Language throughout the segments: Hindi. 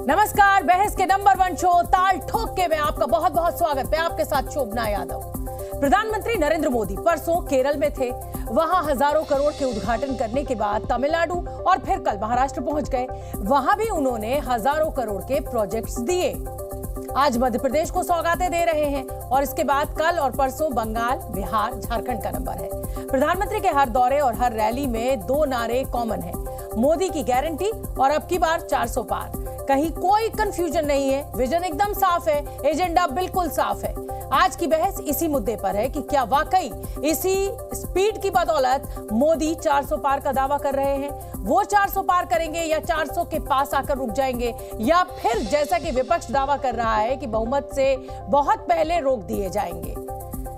नमस्कार, बहस के नंबर 1 शो ताल ठोक के में आपका बहुत बहुत स्वागत है। आपके साथ शोभना यादव। प्रधानमंत्री नरेंद्र मोदी परसों केरल में थे। वहां हजारों करोड़ के उद्घाटन करने के बाद तमिलनाडु और फिर कल महाराष्ट्र पहुंच गए। वहां भी उन्होंने हजारों करोड़ के प्रोजेक्ट्स दिए। आज मध्य प्रदेश को सौगातें दे रहे हैं और इसके बाद कल और परसों बंगाल, बिहार, झारखंड का नंबर है। प्रधानमंत्री के हर दौरे और हर रैली में 2 नारे कॉमन है, मोदी की गारंटी और अब की बार 400 पार। कहीं कोई कंफ्यूजन नहीं है, विजन एकदम साफ है, एजेंडा बिल्कुल साफ है। आज की बहस इसी मुद्दे पर है कि क्या वाकई इसी स्पीड की बदौलत मोदी 400 पार का दावा कर रहे हैं। वो 400 पार करेंगे या 400 के पास आकर रुक जाएंगे, या फिर जैसा कि विपक्ष दावा कर रहा है कि बहुमत से बहुत पहले रोक दिए जाएंगे।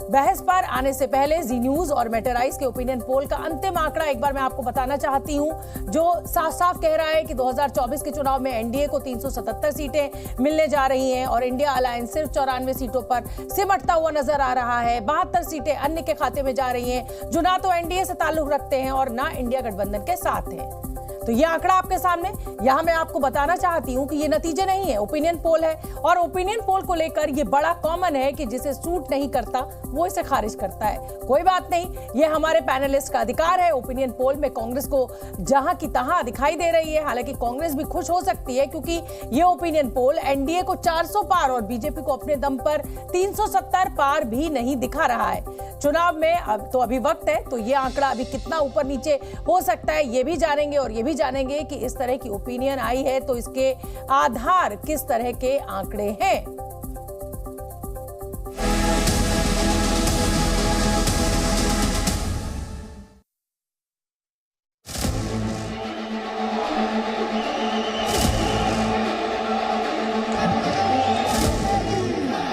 बहस पर आने से पहले जी न्यूज और मेटेराइज के ओपिनियन पोल का अंतिम आंकड़ा एक बार मैं आपको बताना चाहती हूं, जो साफ साफ कह रहा है कि 2024 के चुनाव में एनडीए को 377 सीटें मिलने जा रही हैं और इंडिया अलायंस सिर्फ 94 सीटों पर सिमटता हुआ नजर आ रहा है। 72 सीटें अन्य के खाते में जा रही हैं, जो ना तो एनडीए से ताल्लुक रखते हैं और ना इंडिया गठबंधन के साथ हैं। तो ये आंकड़ा आपके सामने, यहां मैं आपको बताना चाहती हूं कि ये नतीजे नहीं है, ओपिनियन पोल है। और ओपिनियन पोल को लेकर ये बड़ा कॉमन है कि जिसे सूट नहीं करता वो इसे खारिज करता है। कोई बात नहीं, ये हमारे पैनलिस्ट का अधिकार है। ओपिनियन पोल में कांग्रेस को जहां की तहां दिखाई दे रही है। हालांकि कांग्रेस भी खुश हो सकती है क्योंकि ये ओपिनियन पोल एनडीए को 400 पार और बीजेपी को अपने दम पर 370 पार भी नहीं दिखा रहा है। चुनाव में अब तो अभी वक्त है, तो ये आंकड़ा अभी कितना ऊपर नीचे हो सकता है ये भी जानेंगे। और ये भी जानेंगे कि इस तरह की ओपिनियन आई है तो इसके आधार किस तरह के आंकड़े हैं।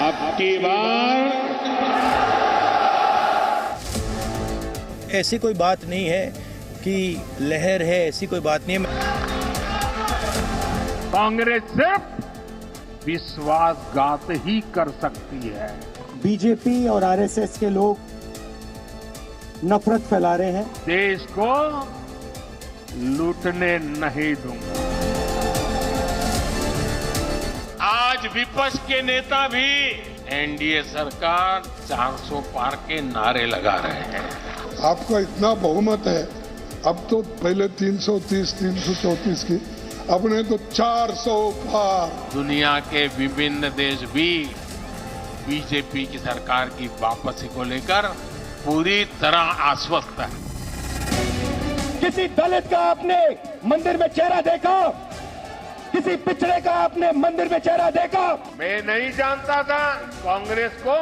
अब की बार ऐसी कोई बात नहीं है कि लहर है, ऐसी कोई बात नहीं है। कांग्रेस सिर्फ विश्वासघात ही कर सकती है। बीजेपी और आरएसएस के लोग नफरत फैला रहे हैं। देश को लूटने नहीं दूंगा। आज विपक्ष के नेता भी एनडीए सरकार 400 पार के नारे लगा रहे हैं। आपका इतना बहुमत है, अब तो पहले 330, 334 की, अपने तो 400 पार। दुनिया के विभिन्न देश भी बीजेपी की सरकार की वापसी को लेकर पूरी तरह आश्वस्त है। किसी दलित का आपने मंदिर में चेहरा देखा? किसी पिछड़े का आपने मंदिर में चेहरा देखा? मैं नहीं जानता था कांग्रेस को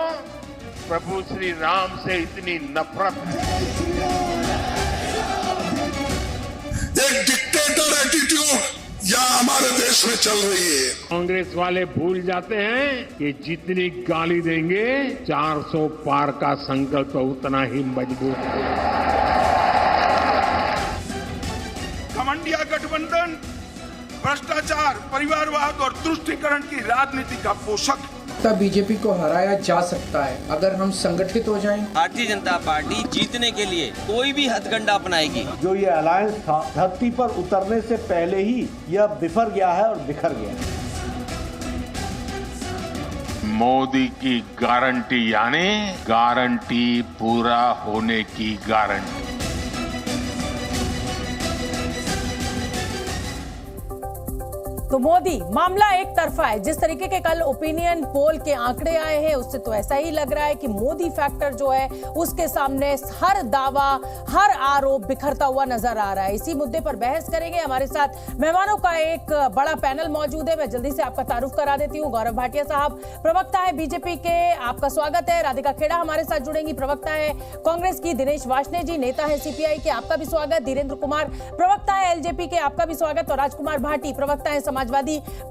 प्रभु श्री राम से इतनी नफरत है। एक डिक्टेटर एटीट्यूड यहाँ हमारे देश में चल रही है। कांग्रेस वाले भूल जाते हैं कि जितनी गाली देंगे 400 पार का संकल्प उतना ही मजबूत है। घमंडिया गठबंधन भ्रष्टाचार, परिवारवाद और तुष्टीकरण की राजनीति का पोषक तब बीजेपी को हराया जा सकता है अगर हम संगठित हो जाएं। भारतीय जनता पार्टी जीतने के लिए कोई भी हथकंडा अपनाएगी। जो ये अलायंस था, धरती पर उतरने से पहले ही यह बिफर गया है और बिखर गया। मोदी की गारंटी यानी गारंटी पूरा होने की गारंटी। तो मोदी मामला एक तरफा है। जिस तरीके के कल ओपिनियन पोल के आंकड़े आए हैं उससे तो ऐसा ही लग रहा है कि मोदी फैक्टर जो है उसके सामने हर दावा, हर आरोप बिखरता हुआ नजर आ रहा है। इसी मुद्दे पर बहस करेंगे। हमारे साथ मेहमानों का एक बड़ा पैनल मौजूद है। मैं जल्दी से आपका तारुफ करा देती हूँ। गौरव भाटिया साहब प्रवक्ता है बीजेपी के, आपका स्वागत है। राधिका खेड़ा हमारे साथ जुड़ेंगी, प्रवक्ता है कांग्रेस की। दिनेश वार्ष्णेय जी नेता है सीपीआई के, आपका भी स्वागत। धीरेन्द्र कुमार प्रवक्ता है एलजेपी के, आपका भी स्वागत। और राजकुमार भाटी प्रवक्ता है समाजवादी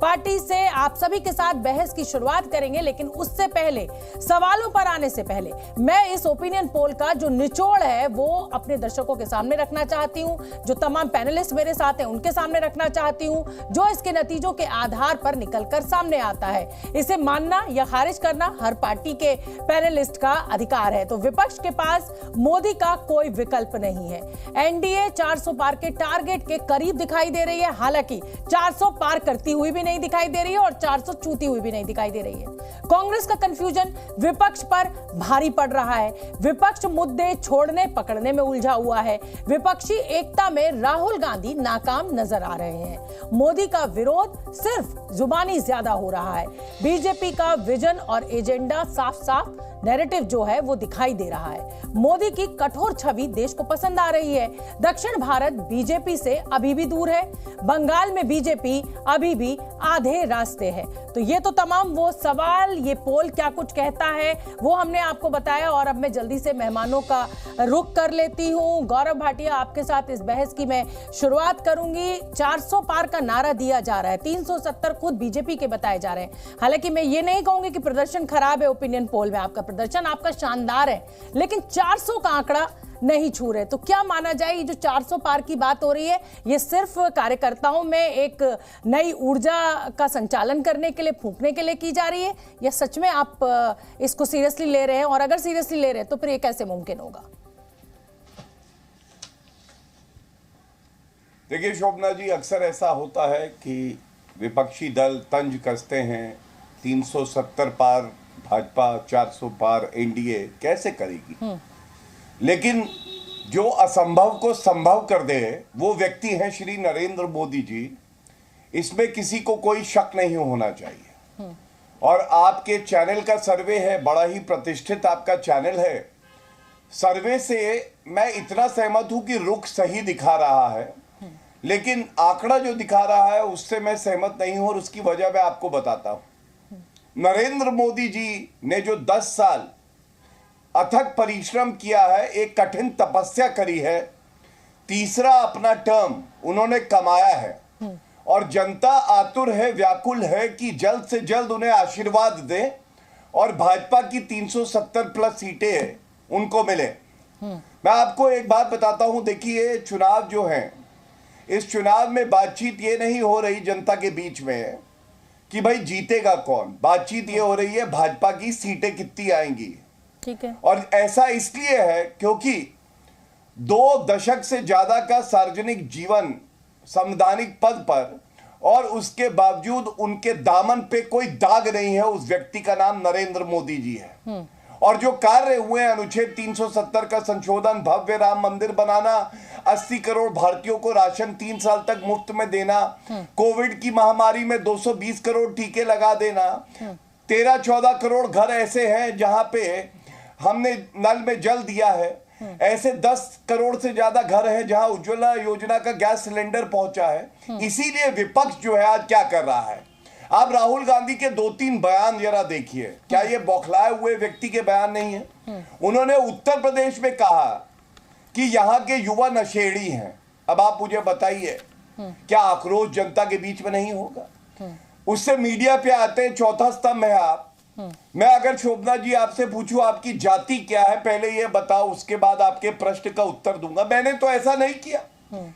पार्टी से। आप सभी के साथ बहस की शुरुआत करेंगे, लेकिन उससे पहले, सवालों पर आने से पहले, मैं इस ओपिनियन पोल का जो निचोड़ है वो अपने दर्शकों के सामने रखना चाहती हूं। जो तमाम पैनलिस्ट मेरे साथ हैं उनके सामने रखना चाहती हूं, जो इसके नतीजों के आधार पर निकलकर सामने आता है। इसे मानना या खारिज करना हर पार्टी के पैनलिस्ट का अधिकार है। तो विपक्ष के पास मोदी का कोई विकल्प नहीं है। एनडीए 400 पार के टारगेट के करीब दिखाई दे रही है। हालांकि 400 पार करती हुई भी नहीं दिखाई दे रही है और 400 छूती हुई भी नहीं दिखाई दे रही है। कांग्रेस का कंफ्यूजन विपक्ष पर भारी पड़ रहा है। विपक्ष मुद्दे छोड़ने पकड़ने में उलझा हुआ है। विपक्षी एकता में राहुल गांधी नाकाम नजर आ रहे हैं। मोदी का विरोध सिर्फ जुबानी ज्यादा हो रहा है। बीजेपी का विजन और एजेंडा साफ साफ नैरेटिव जो है वो दिखाई दे रहा है। मोदी की कठोर छवि देश को पसंद आ रही है। दक्षिण भारत बीजेपी से अभी भी दूर है। बंगाल में बीजेपी अभी भी आधे रास्ते है। तो ये तो तमाम वो सवाल, ये पोल क्या कुछ कहता है वो हमने आपको बताया। और अब मैं जल्दी से मेहमानों का रुख कर लेती हूँ। गौरव भाटिया, आपके साथ इस बहस की मैं शुरुआत करूंगी। 400 पार का नारा दिया जा रहा है, 370 खुद बीजेपी के बताए जा रहे हैं। हालांकि मैं ये नहीं कहूंगी कि प्रदर्शन खराब है। ओपिनियन पोल में आपका प्रदर्शन आपका शानदार है, लेकिन 400 का आंकड़ा नहीं छू रहे। तो क्या माना जाए, ये जो 400 पार की बात हो रही है, ये सिर्फ कार्यकर्ताओं में एक नई ऊर्जा का संचालन करने के लिए, फूंकने के लिए की जा रही है, या सच में आप इसको सीरियसली ले रहे हैं? और अगर सीरियसली ले रहे हैं तो फिर ये कैसे मुमकिन होगा? देखिए शोभना जी, अक्सर ऐसा होता है कि विपक्षी दल तंज कसते हैं 370 पार भाजपा, 400 पार एनडीए कैसे करेगी। लेकिन जो असंभव को संभव कर दे वो व्यक्ति हैं श्री नरेंद्र मोदी जी। इसमें किसी को कोई शक नहीं होना चाहिए। और आपके चैनल का सर्वे है, बड़ा ही प्रतिष्ठित आपका चैनल है। सर्वे से मैं इतना सहमत हूं कि रुख सही दिखा रहा है, लेकिन आंकड़ा जो दिखा रहा है उससे मैं सहमत नहीं हूं। और उसकी वजह मैं आपको बताता हूं। नरेंद्र मोदी जी ने जो 10 साल अथक परिश्रम किया है, एक कठिन तपस्या करी है, तीसरा अपना टर्म उन्होंने कमाया है। और जनता आतुर है, व्याकुल है कि जल्द से जल्द उन्हें आशीर्वाद दें और भाजपा की 370 प्लस सीटें उनको मिले। मैं आपको एक बात बताता हूं, देखिए चुनाव जो है, इस चुनाव में बातचीत ये नहीं हो रही जनता के बीच में कि भाई जीतेगा कौन। बातचीत ये हो रही है भाजपा की सीटें कितनी आएंगी। ठीक है। और ऐसा इसलिए है क्योंकि 2 दशक से ज्यादा का सार्वजनिक जीवन संवैधानिक पद पर, और उसके बावजूद उनके दामन पे कोई दाग नहीं है। उस व्यक्ति का नाम नरेंद्र मोदी जी है। और जो कार्य हुए, अनुच्छेद 370 का संशोधन, भव्य राम मंदिर बनाना, 80 करोड़ भारतीयों को राशन 3 साल तक मुफ्त में देना, कोविड की महामारी में 220 करोड़ टीके लगा देना, 13-14 करोड़ घर ऐसे हैं जहां पे हमने नल में जल दिया है, ऐसे 10 करोड़ से ज्यादा घर हैं जहां उज्ज्वला योजना का गैस सिलेंडर पहुंचा है। इसीलिए विपक्ष जो है आज क्या कर रहा है, आप राहुल गांधी के 2-3 बयान जरा देखिए। क्या ये बौखलाए हुए व्यक्ति के बयान नहीं है? उन्होंने उत्तर प्रदेश में कहा कि यहां के युवा नशेड़ी हैं। अब आप मुझे बताइए, क्या आक्रोश जनता के बीच में नहीं होगा? उससे मीडिया पे आते हैं, चौथा स्तंभ है आप। मैं अगर शोभना जी आपसे पूछूं आपकी जाति क्या है, पहले ये बताओ, उसके बाद आपके प्रश्न का उत्तर दूंगा। मैंने तो ऐसा नहीं किया।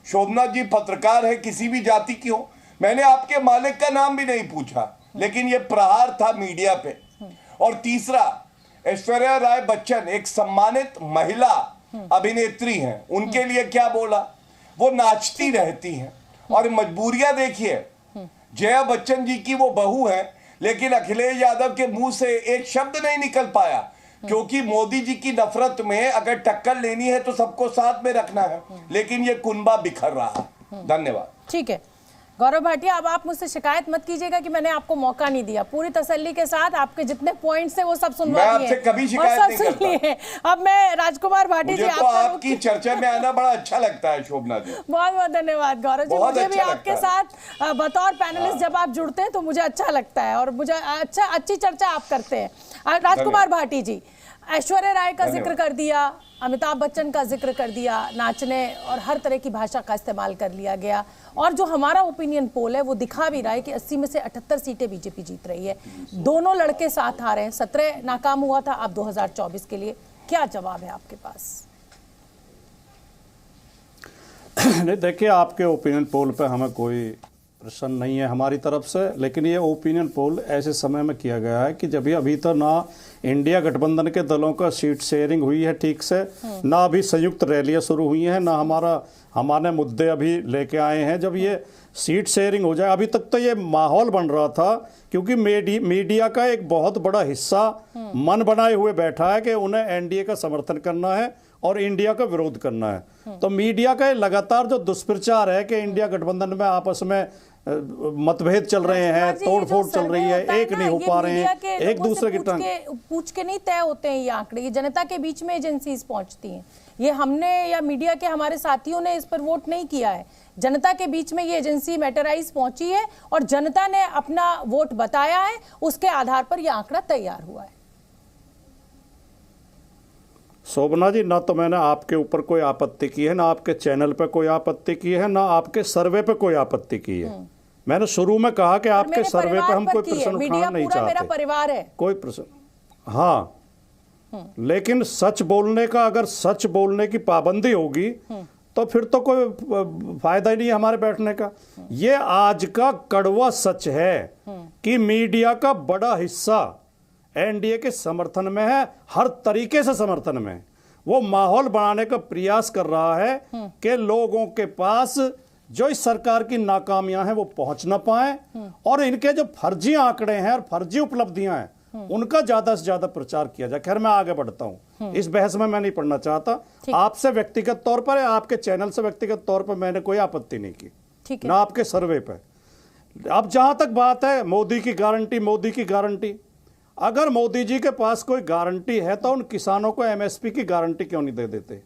शोभना जी पत्रकार है, किसी भी जाति की हो, मैंने आपके मालिक का नाम भी नहीं पूछा, लेकिन ये प्रहार था मीडिया पे। और तीसरा, ऐश्वर्या राय बच्चन एक सम्मानित महिला अभिनेत्री हैं, उनके लिए क्या बोला? वो नाचती रहती हैं। और मजबूरियां देखिए, जया बच्चन जी की वो बहू है, लेकिन अखिलेश यादव के मुंह से एक शब्द नहीं निकल पाया, क्योंकि मोदी जी की नफरत में अगर टक्कर लेनी है तो सबको साथ में रखना है, लेकिन ये कुनबा बिखर रहा है। धन्यवाद। ठीक है गौरव भाटिया, अब आप मुझसे शिकायत मत कीजिएगा कि मैंने आपको मौका नहीं दिया। पूरी तसल्ली के साथ आपके जितने पॉइंट्स है वो सब सुनवा दिए, मैं आपसे कभी शिकायत नहीं करता। अब मैं राजकुमार भाटी जी, तो आपकी चर्चा में आना बड़ा अच्छा लगता है शोभना जी। बहुत बहुत धन्यवाद गौरव जी। मुझे भी आपके साथ बतौर पैनलिस्ट जब आप जुड़ते हैं तो मुझे अच्छा लगता है, और मुझे अच्छी चर्चा आप करते हैं। राजकुमार भाटी जी, ऐश्वर्या राय का जिक्र कर दिया, अमिताभ बच्चन का जिक्र कर दिया, नाचने और हर तरह की भाषा का इस्तेमाल कर लिया गया। और जो हमारा ओपिनियन पोल है वो दिखा भी रहा है कि 80 में से 78 सीटें बीजेपी जीत रही है। दोनों लड़के साथ आ रहे हैं। 17 नाकाम हुआ था, अब 2024 के लिए क्या जवाब है आपके पास? नहीं देखिए, आपके ओपिनियन पोल पे हमें कोई प्रश्न नहीं है हमारी तरफ से, लेकिन ये ओपिनियन पोल ऐसे समय में किया गया है कि जब अभी तो ना इंडिया गठबंधन के दलों का सीट शेयरिंग हुई है ठीक से, ना अभी संयुक्त रैलियां शुरू हुई हैं, ना हमारे मुद्दे अभी लेके आए हैं। जब ये सीट शेयरिंग हो जाए, अभी तक तो ये माहौल बन रहा था क्योंकि मीडिया का एक बहुत बड़ा हिस्सा मन बनाए हुए बैठा है कि उन्हें एनडीए का समर्थन करना है और इंडिया का विरोध करना है। तो मीडिया का लगातार जो दुष्प्रचार है कि इंडिया गठबंधन में आपस में मतभेद चल रहे हैं, तोड़फोड़ चल रही है, एक नहीं हो पा रहे हैं, एक दूसरे की पूछ के नहीं तय होते हैं ये आंकड़े, ये जनता के बीच में एजेंसीज पहुंचती हैं। ये हमने या मीडिया के हमारे साथियों ने इस पर वोट नहीं किया है, जनता के बीच में ये एजेंसी मैटराइज पहुंची है और जनता ने अपना वोट बताया है, उसके आधार पर यह आंकड़ा तैयार हुआ है। शोभना जी, ना तो मैंने आपके ऊपर कोई आपत्ति की है, ना आपके चैनल पे कोई आपत्ति की है, ना आपके सर्वे पे कोई आपत्ति की है। मैंने शुरू में कहा कि आपके सर्वे पे हम कोई प्रश्न उठाना नहीं चाहते। मेरा परिवार है, कोई प्रश्न, हाँ, लेकिन सच बोलने का, अगर सच बोलने की पाबंदी होगी तो फिर तो कोई फायदा ही नहीं है हमारे बैठने का। ये आज का कड़वा सच है कि मीडिया का बड़ा हिस्सा एनडीए के समर्थन में है, हर तरीके से समर्थन में। वो माहौल बनाने का प्रयास कर रहा है कि लोगों के पास जो इस सरकार की नाकामियां हैं वो पहुंच ना पाए और इनके जो फर्जी आंकड़े हैं और फर्जी उपलब्धियां हैं उनका ज्यादा से ज्यादा प्रचार किया जाए। खैर, मैं आगे बढ़ता हूं, इस बहस में मैं नहीं पढ़ना चाहता। आपसे व्यक्तिगत तौर पर, आपके चैनल से व्यक्तिगत तौर पर मैंने कोई आपत्ति नहीं की, ना आपके सर्वे पे। अब जहां तक बात है मोदी की गारंटी, अगर मोदी जी के पास कोई गारंटी है तो उन किसानों को एमएसपी की गारंटी क्यों नहीं दे देते?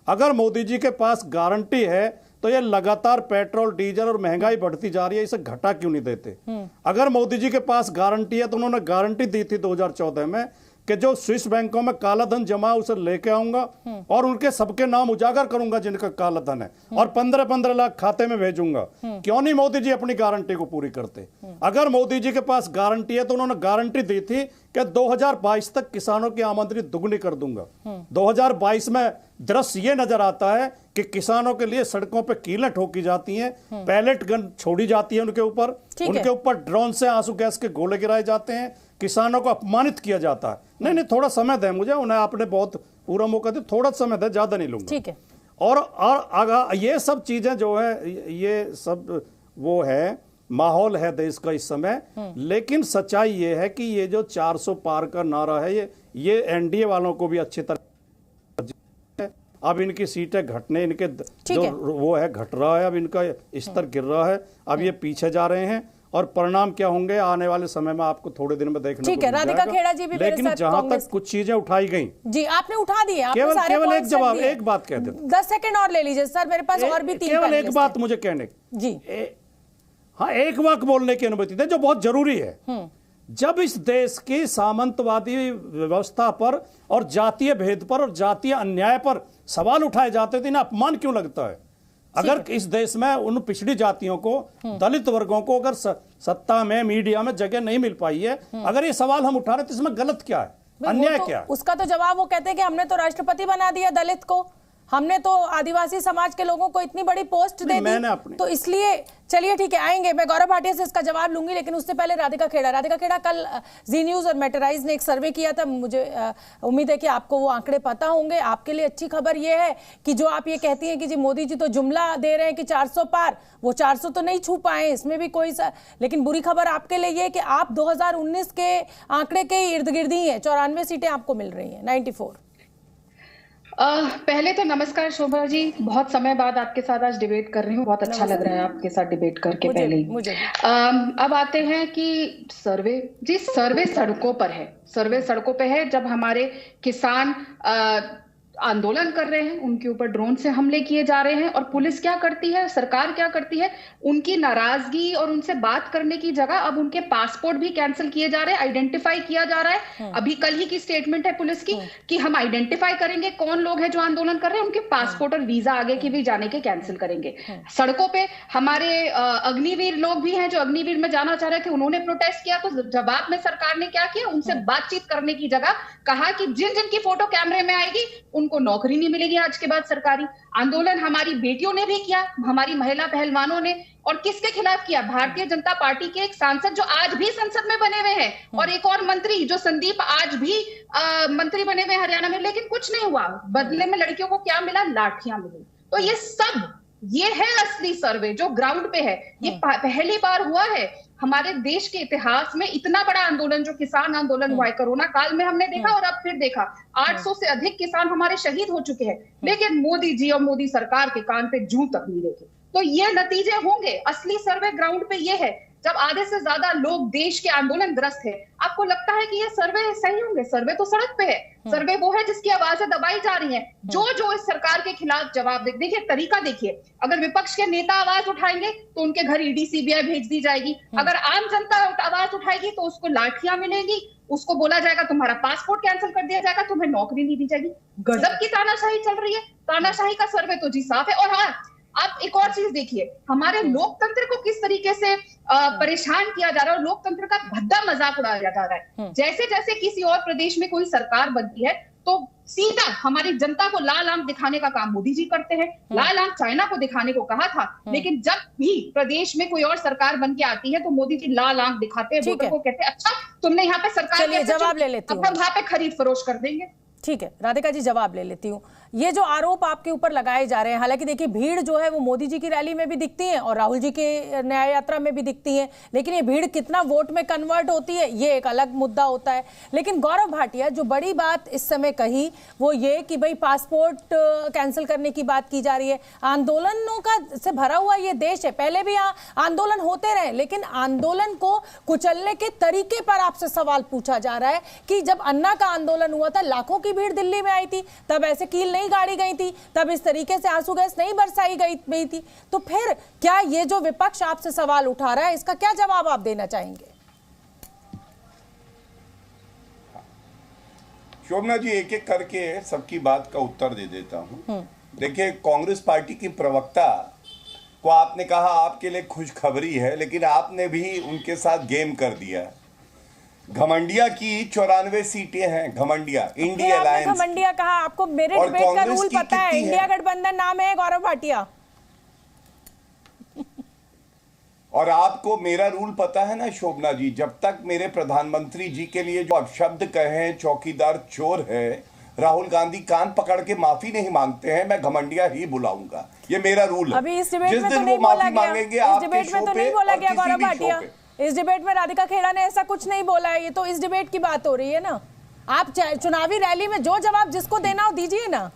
अगर मोदी जी के पास गारंटी है तो ये लगातार पेट्रोल डीजल और महंगाई बढ़ती जा रही है, इसे घटा क्यों नहीं देते? अगर मोदी जी के पास गारंटी है तो उन्होंने गारंटी दी थी 2014 में कि जो स्विस बैंकों में काला धन जमा उसे लेके आऊंगा और उनके सबके नाम उजागर करूंगा जिनका काला धन है और 15-15 लाख खाते में भेजूंगा। क्यों नहीं मोदी जी अपनी गारंटी को पूरी करते? अगर मोदी जी के पास गारंटी है तो उन्होंने गारंटी दी थी कि 2022 तक किसानों की आमदनी दुगनी कर दूंगा। 2022 में दृश्य ये नजर आता है कि किसानों के लिए सड़कों पे कीलें ठोकी जाती हैं, पैलेट गन छोड़ी जाती है उनके ऊपर ड्रोन से आंसू गैस के गोले गिराए जाते हैं, किसानों को अपमानित किया जाता है। नहीं, थोड़ा समय दें मुझे, उन्हें आपने बहुत पूरा मौका दिया, थोड़ा समय दें, ज्यादा नहीं लूंगा। ठीक है। और अगर ये सब चीजें जो है, ये सब वो है, माहौल है देश का इस समय। लेकिन सच्चाई ये है कि ये जो 400 पार का नारा है, ये एनडीए वालों को भी अच्छी तरह, अब इनकी सीटें घटने, इनके जो वो है घट रहा है, अब इनका स्तर गिर रहा है, अब ये पीछे जा रहे हैं और परिणाम क्या होंगे आने वाले समय में आपको थोड़े दिन में देखने को मिल जाएगा। राधिका खेड़ा जी भी, लेकिन जहां तक कुछ चीजें उठाई गई जी, आपने उठा दी है, केवल एक जवाब, एक बात कह दे, 10 सेकंड और ले लीजिए सर, मेरे पास और भी 3 केवल एक बात मुझे कहने जी, हाँ, एक वाक्य बोलने की अनुमति दे जो बहुत जरूरी है। जब इस देश की सामंतवादी व्यवस्था पर और जातीय भेद पर और जातीय अन्याय पर सवाल उठाए जाते थे, इन्हें अपमान क्यों लगता है? अगर इस देश में उन पिछड़ी जातियों को, दलित वर्गों को अगर सत्ता में, मीडिया में जगह नहीं मिल पाई है, अगर ये सवाल हम उठा रहे तो इसमें गलत क्या है, अन्याय क्या है? उसका तो जवाब वो कहते हैं कि हमने तो राष्ट्रपति बना दिया दलित को, हमने तो आदिवासी समाज के लोगों को इतनी बड़ी पोस्ट दे दी, तो इसलिए चलिए ठीक है, आएंगे, मैं गौरव भाटिया से इसका जवाब लूंगी, लेकिन उससे पहले राधिका खेड़ा, कल जी न्यूज और मैटराइज ने एक सर्वे किया था, मुझे उम्मीद है कि आपको वो आंकड़े पता होंगे। आपके लिए अच्छी खबर ये है कि जो आप ये कहती हैं कि जी मोदी जी तो जुमला दे रहे हैं कि 400 पार, वो 400 तो नहीं छू पाए, इसमें भी कोई लेकिन बुरी खबर आपके लिए ये कि आप 2019 के आंकड़े के इर्द गिर्द ही है, 94 सीटें आपको मिल रही है, 94। पहले तो नमस्कार शोभा जी, बहुत समय बाद आपके साथ आज डिबेट कर रही हूँ, बहुत अच्छा लग रहा है आपके साथ डिबेट करके। पहले ही अब आते हैं कि सर्वे सड़कों पर है, सर्वे सड़कों पे है। जब हमारे किसान आंदोलन कर रहे हैं, उनके ऊपर ड्रोन से हमले किए जा रहे हैं और पुलिस क्या करती है, सरकार क्या करती है, उनकी नाराजगी और उनसे बात करने की जगह अब उनके पासपोर्ट भी कैंसिल किए जा रहे हैं, आइडेंटिफाई किया जा रहा है। अभी कल ही की स्टेटमेंट है पुलिस की कि हम आइडेंटिफाई करेंगे कौन लोग हैं जो आंदोलन कर रहे हैं, उनके पासपोर्ट और वीजा आगे की भी जाने के कैंसिल करेंगे। सड़कों पे हमारे अग्निवीर लोग भी हैं जो अग्निवीर में जाना चाह रहे थे, उन्होंने प्रोटेस्ट किया, तो जवाब में सरकार ने क्या किया, उनसे बातचीत करने की जगह कहा कि जिन जिन की फोटो कैमरे में आएगी उनको नौकरी नहीं मिलेगी आज के बाद सरकारी। आंदोलन हमारी बेटियों ने भी किया, हमारी महिला पहलवानों ने, और किसके खिलाफ किया? भारतीय जनता पार्टी के एक सांसद जो आज भी संसद में बने हुए हैं, और एक और मंत्री जो संदीप आज भी मंत्री बने हुए हरियाणा में, लेकिन कुछ नहीं हुआ। बदले में लड़कियों को क्या मिला? लाठियां मिली। तो ये है असली सर्वे जो ग्राउंड पे है। ये पहली बार हुआ है हमारे देश के इतिहास में इतना बड़ा आंदोलन, जो किसान आंदोलन हुआ है कोरोना काल में, हमने देखा और अब फिर देखा 800 से अधिक किसान हमारे शहीद हो चुके हैं, लेकिन मोदी जी और मोदी सरकार के कान पे जूं तक नहीं रखे। तो ये नतीजे होंगे। असली सर्वे ग्राउंड पे ये है जब आधे से ज्यादा लोग देश के आंदोलन ग्रस्त है। आपको लगता है कि ये सर्वे सही होंगे? सर्वे तो सड़क पे है। सर्वे वो है जिसकी आवाजें दबाई जा रही हैं, जो इस सरकार के खिलाफ जवाब देखिए, तरीका देखिए। अगर विपक्ष के नेता आवाज उठाएंगे तो उनके घर ईडी सीबीआई भेज दी जाएगी। अगर आम जनता आवाज उठाएगी तो उसको लाठियां मिलेंगी, उसको बोला जाएगा तुम्हारा पासपोर्ट कैंसिल कर दिया जाएगा, तुम्हें नौकरी नहीं दी जाएगी। गजब की तानाशाही चल रही है। तानाशाही का सर्वे तो जी साफ है। और हाँ, आप एक और चीज देखिए, हमारे लोकतंत्र को किस तरीके से परेशान किया जा रहा है, और लोकतंत्र का भद्दा मजाक उड़ाया जा रहा है। जैसे जैसे किसी और प्रदेश में कोई सरकार बनती है तो सीधा हमारी जनता को लाल आंख दिखाने का काम मोदी जी करते हैं। लाल आंख चाइना को दिखाने को कहा था, लेकिन जब भी प्रदेश में कोई और सरकार बन के आती है तो मोदी जी लाल आंख दिखाते हैं, वोटर को कहते हैं अच्छा तुमने यहाँ पे सरकार, जवाब ले लेती हूँ, अब हम यहाँ पे खरीद फरोश कर देंगे। ठीक है राधिका जी, जवाब ले लेती हूँ। ये जो आरोप आपके ऊपर लगाए जा रहे हैं, हालांकि देखिए भीड़ जो है वो मोदी जी की रैली में भी दिखती है और राहुल जी के न्याय यात्रा में भी दिखती है, लेकिन ये भीड़ कितना वोट में कन्वर्ट होती है ये एक अलग मुद्दा होता है। लेकिन गौरव भाटिया, जो बड़ी बात इस समय कही वो ये कि भाई पासपोर्ट कैंसिल करने की बात की जा रही है। आंदोलनों का से भरा हुआ ये देश है, पहले भी यहाँ आंदोलन होते रहे, लेकिन आंदोलन को कुचलने के तरीके पर आपसे सवाल पूछा जा रहा है कि जब अन्ना का आंदोलन हुआ था, लाखों की भीड़ दिल्ली में आई थी, तब ऐसे कील नहीं गाड़ी गई थी, तब इस तरीके से आंसू गैस नहीं बरसाई गई थी। तो फिर क्या ये जो विपक्ष आपसे सवाल उठा रहा है, इसका क्या जवाब आप देना चाहेंगे? शोभना जी, एक एक करके सबकी बात का उत्तर दे देता हूं। देखिए, कांग्रेस पार्टी की प्रवक्ता को आपने कहा आपके लिए खुशखबरी है, लेकिन आपने भी उनके साथ गेम कर दिया। घमंडिया की 94 सीटें हैं। घमंडिया, इंडिया अलायंस। घमंडिया कहा? आपको मेरे डिबेट का रूल पता है, इंडिया गठबंधन नाम है गौरव भाटिया। और आपको मेरा रूल पता है ना शोभना जी, जब तक मेरे प्रधानमंत्री जी के लिए जो अपशब्द कहे चौकीदार चोर है, राहुल गांधी कान पकड़ के माफी नहीं मांगते हैं, मैं घमंडिया ही बुलाऊंगा। ये मेरा रूल है। अभी इस डिबेट में तो नहीं बोला गया, इस डिबेट में तो नहीं बोला गया गौरव भाटिया। इस डिबेट में राधिका खेड़ा ने ऐसा कुछ नहीं बोला है। ये तो इस डिबेट की बात हो रही है ना। आप चुनावी रैली में जो जवाब जिसको देना हो दीजिए ना।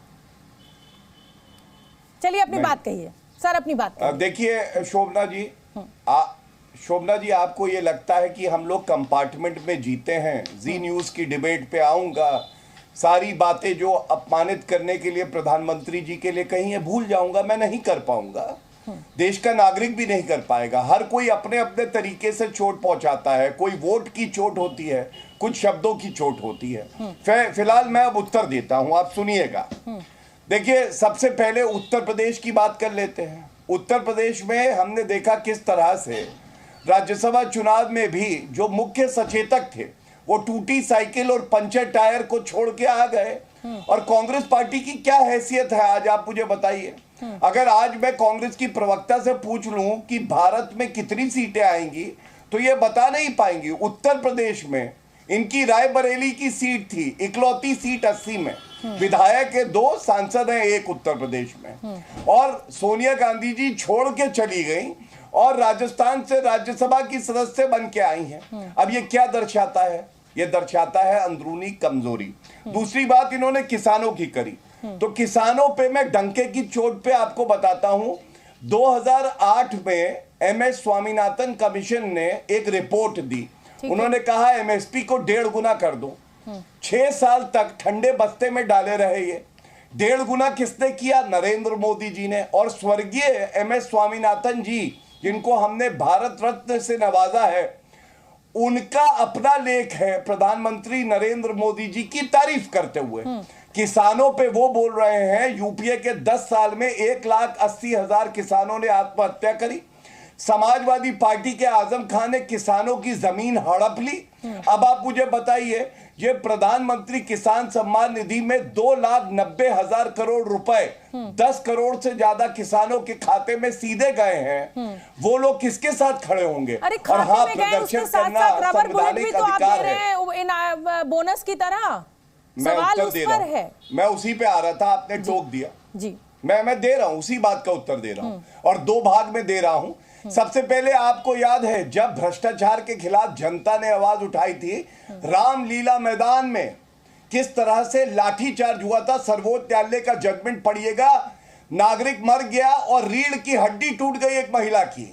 चलिए अपनी बात कहिए सर, अपनी बात कहिए। देखिए शोभना जी, शोभना जी, आपको ये लगता है कि हम लोग कंपार्टमेंट में जीते हैं? जी न्यूज की डिबेट पे आऊंगा, सारी बातें जो अपमानित करने के लिए प्रधानमंत्री जी के लिए कहीं है भूल जाऊंगा? मैं नहीं कर पाऊंगा। देश का नागरिक भी नहीं कर पाएगा। हर कोई अपने अपने तरीके से चोट पहुंचाता है। कोई वोट की चोट होती है, कुछ शब्दों की चोट होती है। फिलहाल मैं अब उत्तर देता हूं, आप सुनिएगा। देखिए, सबसे पहले उत्तर प्रदेश की बात कर लेते हैं। उत्तर प्रदेश में हमने देखा किस तरह से राज्यसभा चुनाव में भी जो मुख्य सचेतक थे वो टूटी साइकिल और पंचर टायर को छोड़ के आ गए। और कांग्रेस पार्टी की क्या हैसियत है आज, आप मुझे बताइए। अगर आज मैं कांग्रेस की प्रवक्ता से पूछ लूं कि भारत में कितनी सीटें आएंगी तो ये बता नहीं पाएंगी। उत्तर प्रदेश में इनकी रायबरेली की सीट थी, इकलौती सीट 80 में। विधायक के 2, सांसद हैं 1 उत्तर प्रदेश में। और सोनिया गांधी जी छोड़ के चली गई और राजस्थान से राज्यसभा की सदस्य बन के आई हैं। अब ये क्या दर्शाता है? ये दर्शाता है अंदरूनी कमजोरी। दूसरी बात इन्होंने किसानों की करी, तो किसानों पे मैं डंके की चोट पे आपको बताता हूं। 2008 में MS स्वामीनाथन कमीशन ने एक रिपोर्ट दी। उन्होंने कहा MSP को 1.5 गुना कर दो। 6 साल तक ठंडे बस्ते में डाले रहे ये। 1.5 गुना किसने किया? नरेंद्र मोदी जी ने। और स्वर्गीय MS स्वामीनाथन जी, जिनको हमने भारत रत्न से नवाजा है, उनका अपना लेख है प्रधानमंत्री नरेंद्र मोदी जी की तारीफ करते हुए। किसानों पे वो बोल रहे हैं यूपीए के 10 साल में 1,80,000 किसानों ने आत्महत्या करी। समाजवादी पार्टी के आजम खान ने किसानों की जमीन हड़प ली। अब आप मुझे बताइए, ये प्रधानमंत्री किसान सम्मान निधि में 2,90,000 करोड़ रुपए 10 करोड़ से ज्यादा किसानों के खाते में सीधे गए हैं, वो लोग किसके साथ खड़े होंगे? और हाँ, प्रदर्शन करना संवैधानिक अधिकार है बोनस की तरह। मैं उत्तर दे रहा हूं, मैं उसी पे आ रहा था, आपने टोक दिया जी। मैं दे रहा हूं, उसी बात का उत्तर दे रहा हूं और 2 भाग में दे रहा हूं। सबसे पहले आपको याद है जब भ्रष्टाचार के खिलाफ जनता ने आवाज उठाई थी, रामलीला मैदान में किस तरह से लाठीचार्ज हुआ था, सर्वोच्च न्यायालय का जजमेंट पढ़िएगा, नागरिक मर गया और रीढ़ की हड्डी टूट गई एक महिला की।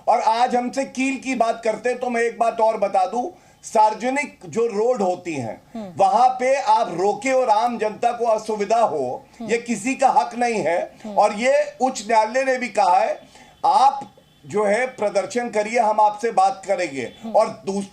और आज हमसे कील की बात करते, तो मैं एक बात और बता दूं, सार्वजनिक जो रोड होती हैं वहां पे आप रोके और आम जनता को असुविधा हो, ये किसी का हक नहीं है। और ये उच्च न्यायालय ने भी कहा है आप जो है प्रदर्शन करिए, हम आपसे बात करेंगे। और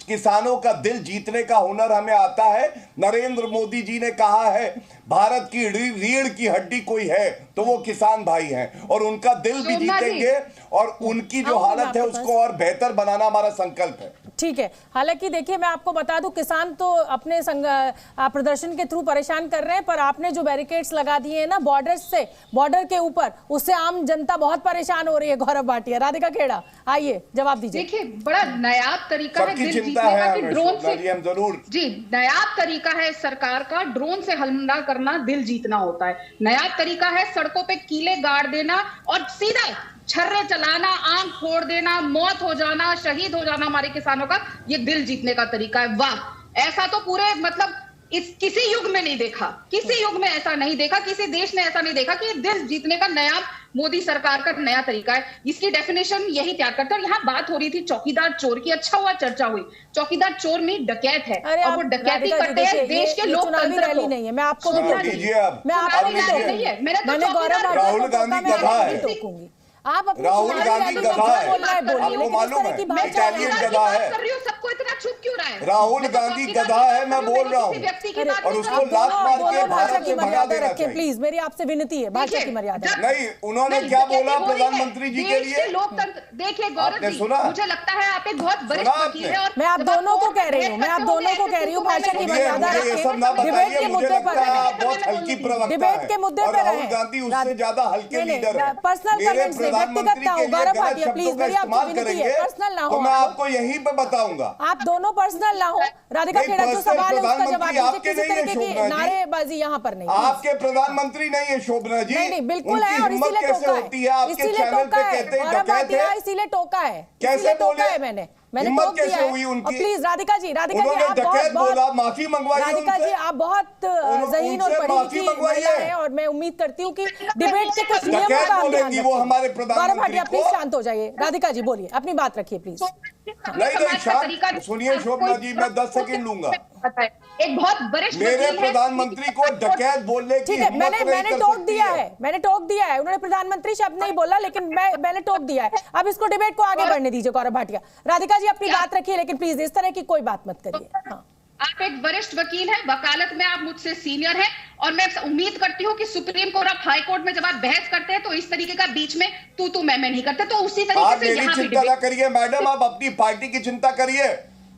किसानों का दिल जीतने का हुनर हमें आता है। नरेंद्र मोदी जी ने कहा है भारत की रीढ़ की हड्डी कोई है तो वो किसान भाई हैं, और उनका दिल भी जीतेंगे और उनकी जो हालत है उसको और बेहतर बनाना हमारा संकल्प है। ठीक है, हालांकि देखिए मैं आपको बता दूं, किसान तो अपने प्रदर्शन के थ्रू परेशान कर रहे हैं, पर आपने जो बैरिकेड्स लगा दिए हैं ना बॉर्डर के ऊपर, उससे आम जनता बहुत परेशान हो रही है। गौरव भाटिया, राधिका खेड़ा, आइए जवाब दीजिए। देखिए बड़ा नायाब तरीका है दिल जीतने का कि ड्रोन से, जरूर जी नायाब तरीका है सरकार का, ड्रोन से हमला करना दिल जीतना होता है। नायाब तरीका है सड़कों पे कीले गाड़ देना और सीधा छर्रे चलाना, आंख फोड़ देना, मौत हो जाना, शहीद हो जाना हमारे किसानों का, ये दिल जीतने का तरीका है। वाह, ऐसा तो पूरे मतलब इस किसी युग में नहीं देखा, किसी युग में ऐसा नहीं देखा, किसी देश ने ऐसा नहीं देखा कि दिल जीतने का नया मोदी सरकार का नया तरीका है। इसकी डेफिनेशन यही तैयार करते। और यहाँ बात हो रही थी चौकीदार चोर की, अच्छा हुआ चर्चा हुई। चौकीदार चोर नहीं डकैत है, और वो डकैती करते हैं देश के लोकतंत्र को। नहीं है, मैं आपको राहुल गांधी गधा है, आप राहुल गांधी गधा है, आपको मालूम है इटालियन गधा है, सबको इतना चुप क्यों रहा है? राहुल गांधी गधा है, मैं बोल रहा हूँ, और उसको लात मार के भारत से भगा देना चाहिए। प्लीज मेरी आपसे विनती है, भाषा की मर्यादा। नहीं, उन्होंने क्या बोला प्रधानमंत्री जी के लिए? लोकतंत्र देखिए गौरव जी, मुझे लगता है आप एक बहुत वरिष्ठ वकील हैं, और मैं आप दोनों को कह रही हूँ, मैं आप दोनों को कह रही हूँ, भाषा की मर्यादा रखें, डिबेट के मुद्दे पर बहुत हल्की प्रवक्ता है, डिबेट के मुद्दे पर राहुल गांधी उससे ज्यादा हल्के लीडर है। पर्सनल कमेंट्स नहीं, व्यक्तिगत ना हो। गौरव भाटिया प्लीज, मेरी आपसे विनती है, पर्सनल ना हो। तो मैं आपको यहीं पे बताऊंगा, आप दोनों पर्सनल ना हो। राधिका खेड़ा, जो सवाल है उसका जवाब दीजिए, किसी तरीके की नारेबाजी यहाँ पर नहीं। आपके प्रधानमंत्री नहीं है शोभना जी, नहीं बिल्कुल है, और इसीलिए टोका है, इसीलिए टोका है, इसीलिए टोका है, कैसे टोका है मैंने टोक दिया है। और प्लीज राधिका जी आप बहुत माफी मंगवाई, राधिका जी आप बहुत ज़हीन और पढ़ी लिखी महिला हैं, और मैं उम्मीद करती हूँ कि डिबेट के कुछ नियमों का ध्यान रखें। गौरव भाटिया प्लीज शांत हो जाइए। राधिका जी बोलिए, अपनी बात रखिए प्लीज। नहीं शांत सुनिए शोभना जी, मैं 10 सेकंड लूंगा। एक बहुत वरिष्ठ मेरे प्रधानमंत्री को डकैत बोलने की, ठीक है, मैंने टोक दिया है, मैंने टोक दिया है। उन्होंने प्रधानमंत्री शब्द नहीं बोला, लेकिन मैंने टोक दिया है। अब इसको डिबेट को आगे बढ़ने दीजिए। गौरव भाटिया, राधिका जी अपनी बात रखिए, लेकिन प्लीज इस तरह की कोई बात मत करिए। हाँ। आप एक वरिष्ठ वकील हैं, वकालत में आप मुझसे सीनियर हैं, और मैं उम्मीद करती हूँ कि सुप्रीम कोर्ट और हाई कोर्ट में जब आप बहस करते हैं तो इस तरीके का बीच में तू मैं नहीं करते, तो उसी तरीके से यहाँ पे चिंता ना करिए मैडम, आप अपनी पार्टी की चिंता करिए।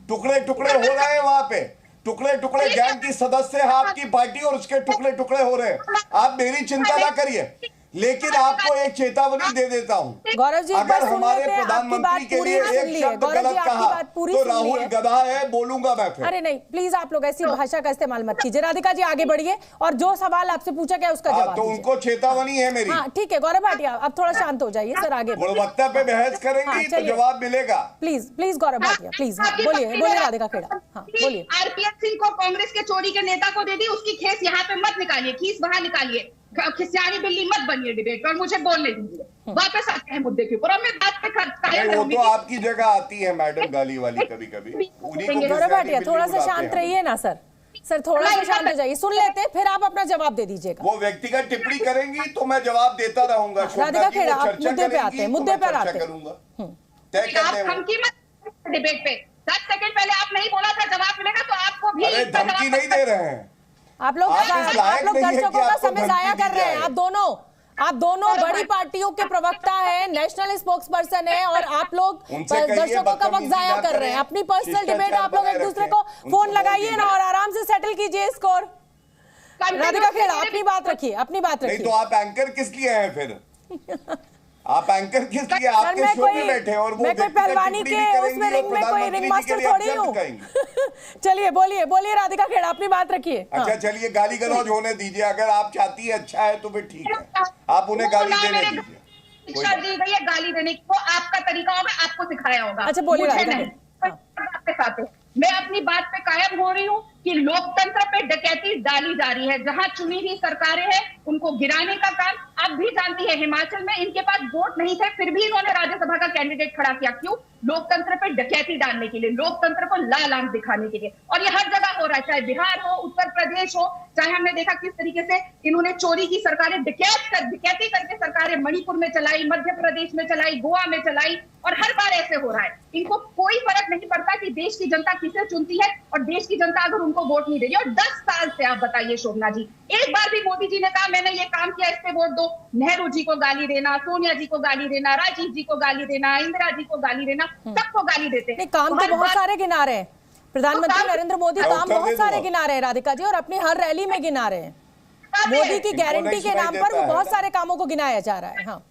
टुकड़े टुकड़े हो रहे हैं वहां पे, टुकड़े टुकड़े गैंग की सदस्य है आपकी पार्टी, और उसके टुकड़े टुकड़े हो रहे हैं। आप मेरी चिंता ना करिए, लेकिन आपको एक चेतावनी दे देता हूं, गौरव जी अगर हमारे प्रधानमंत्री के लिए एक शब्द गलत कहा तो राहुल गधा है, बोलूंगा मैं फिर। अरे नहीं प्लीज, आप लोग ऐसी भाषा का इस्तेमाल मत कीजिए। राधिका जी आगे बढ़िए, और जो सवाल आपसे पूछा गया उसका जवाब तो उनको चेतावनी है मेरी। हाँ ठीक है गौरव भाटिया, अब थोड़ा शांत हो जाइए सर, आगे गुणवत्ता पे बहस करेंगी तो जवाब मिलेगा। Please please Gaurav Bhatia please, बोलिए राधिका खेड़ा, हाँ बोलिए। आरपीएस सिंह को कांग्रेस के चोरी के नेता को दे दी, उसकी खेस यहाँ पे मत निकालिए, खीस वहां निकालिए, खिसियानी बिल्ली मत बनिए डिबेट, और मुझे बोलने दीजिए। वापस आते हैं मुद्दे के ऊपर, और मैं बात पे वो तो आपकी जगह आती है मैडम गाली वाली कभी कभी। गौरव भाटिया थोड़ा सा शांत रहिए ना सर, थोड़ा सा शांत हो जाइए, सुन लेते हैं, फिर आप अपना जवाब दे दीजिएगा। वो व्यक्तिगत टिप्पणी करेंगी तो मैं जवाब देता रहूंगा। राधिका खेड़ा, मुद्दे पे आते हैं, मुद्दे पर आते हैं। डिबेट पे 10 सेकंड पहले आप नहीं बोला था जवाब मिलेगा, तो आपको भी धमकी नहीं दे रहे हैं आप लोग दर्शकों का समय जाया कर रहे हैं। आप दोनों आप दोनों बड़ी पार्टियों के प्रवक्ता हैं, नेशनल स्पोक्स पर्सन है, और आप लोग दर्शकों का वक्त जाया कर रहे हैं। अपनी पर्सनल डिबेट आप लोग एक दूसरे को फोन लगाइए ना और आराम से सेटल कीजिए स्कोर। राधिका खेड़ा अपनी बात रखिए, अपनी बात रखिए। नहीं तो आप एंकर किस लिए हैं फिर? आप एंकर किस लिए आपके शो में बैठे हैं? और वो मैं कोई पहलवानी के उसमें रिंग में कोई रिंग मास्टर थोड़ी हूँ। चलिए बोलिए बोलिए राधिका खेड़ा अपनी बात रखिए। अच्छा चलिए गाली गलौज होने दीजिए, अगर आप चाहती है अच्छा है तो फिर ठीक है, आप उन्हें गाली देने दीजिए। शिक्षा दी गई है गाली देने की, वो आपका तरीका होगा, आपको सिखाया होगा। अच्छा बोलिए। मैं अपनी बात पे कायम हो रही हूँ कि लोकतंत्र पे डकैती डाली जा रही है। जहां चुनी हुई सरकारें हैं उनको गिराने का काम अब भी जानती है। हिमाचल में इनके पास वोट नहीं थे, फिर भी इन्होंने राज्यसभा का कैंडिडेट खड़ा किया। क्यों? लोकतंत्र पे डकैती डालने के लिए, लोकतंत्र को लाल आंख दिखाने के लिए। और ये हर जगह हो रहा है, चाहे बिहार हो, उत्तर प्रदेश हो, चाहे हमने देखा किस तरीके से इन्होंने चोरी की सरकारें डकैती करके सरकारें मणिपुर में चलाई, मध्य प्रदेश में चलाई, गोवा में चलाई, और हर बार ऐसे हो रहा है। इनको कोई फर्क नहीं पड़ता कि देश की जनता किसे चुनती है, और देश की जनता अगर उनको वोट नहीं दे रही। और 10 साल से आप बताइए शोभना जी, एक बार भी मोदी जी ने कहा मैंने ये काम किया इस पे वोट दो? नेहरू जी को गाली देना, सोनिया जी को गाली देना, राजीव जी को गाली देना, इंदिरा जी को गाली देना, सबको गाली देते हैं। काम तो बहुत सारे गिना रहे हैं प्रधानमंत्री नरेंद्र मोदी, काम बहुत सारे गिना रहे हैं राधिका जी, और अपनी हर रैली में गिना रहे हैं। मोदी की गारंटी के नाम पर वो बहुत सारे कामों को गिनाया जा रहा है। हाँ,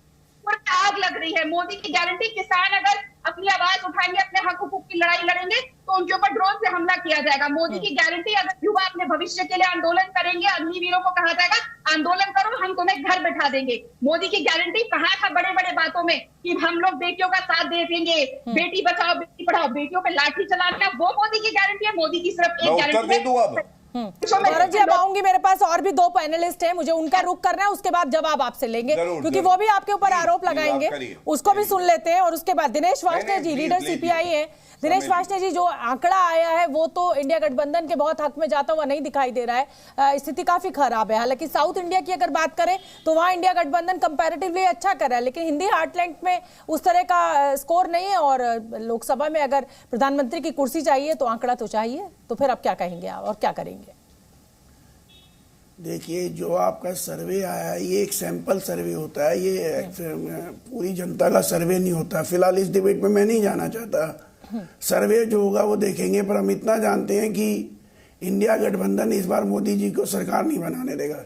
आग लग रही है मोदी की गारंटी। किसान अगर अपनी आवाज उठाएंगे, अपने हक हुकूक की लड़ाई लड़ेंगे, तो उनके ऊपर ड्रोन से हमला किया जाएगा। मोदी की गारंटी, अगर युवा अपने भविष्य के लिए आंदोलन करेंगे, अग्निवीरों को कहा जाएगा आंदोलन करो, हम तुम्हें घर बैठा देंगे। मोदी की गारंटी कहा था बड़े बड़े बातों में कि हम लोग बेटियों का साथ दे देंगे, बेटी बचाओ बेटी पढ़ाओ, बेटियों पे लाठी चलाना, वो मोदी की गारंटी है। मोदी की सिर्फ एक गारंटी है। गौरव जी अब आऊंगी, मेरे पास और भी 2 पैनलिस्ट हैं, मुझे उनका रुख करना है, उसके बाद जवाब आपसे लेंगे क्योंकि वो भी आपके ऊपर आरोप लगाएंगे, उसको भी सुन लेते हैं। और उसके बाद दिनेश वाजपेयी जी, लीडर सीपीआई है। दिनेश वाजपेयी जी, जो आंकड़ा आया है वो तो इंडिया गठबंधन के बहुत हक में जाता हुआ नहीं दिखाई दे रहा है, स्थिति काफी खराब है। हालांकि साउथ इंडिया की अगर बात करें तो वहां इंडिया गठबंधन कंपैरेटिवली अच्छा कर रहा है, लेकिन हिंदी हार्टलैंड में उस तरह का स्कोर नहीं है। और लोकसभा में अगर प्रधानमंत्री की कुर्सी चाहिए तो आंकड़ा तो चाहिए, तो फिर अब क्या कहेंगे आप और क्या करेंगे? देखिए, जो आपका सर्वे आया है ये एक सैंपल सर्वे होता है, ये पूरी जनता का सर्वे नहीं होता। फिलहाल इस डिबेट में मैं नहीं जाना चाहता। सर्वे जो होगा वो देखेंगे, पर हम इतना जानते हैं कि इंडिया गठबंधन इस बार मोदी जी को सरकार नहीं बनाने देगा।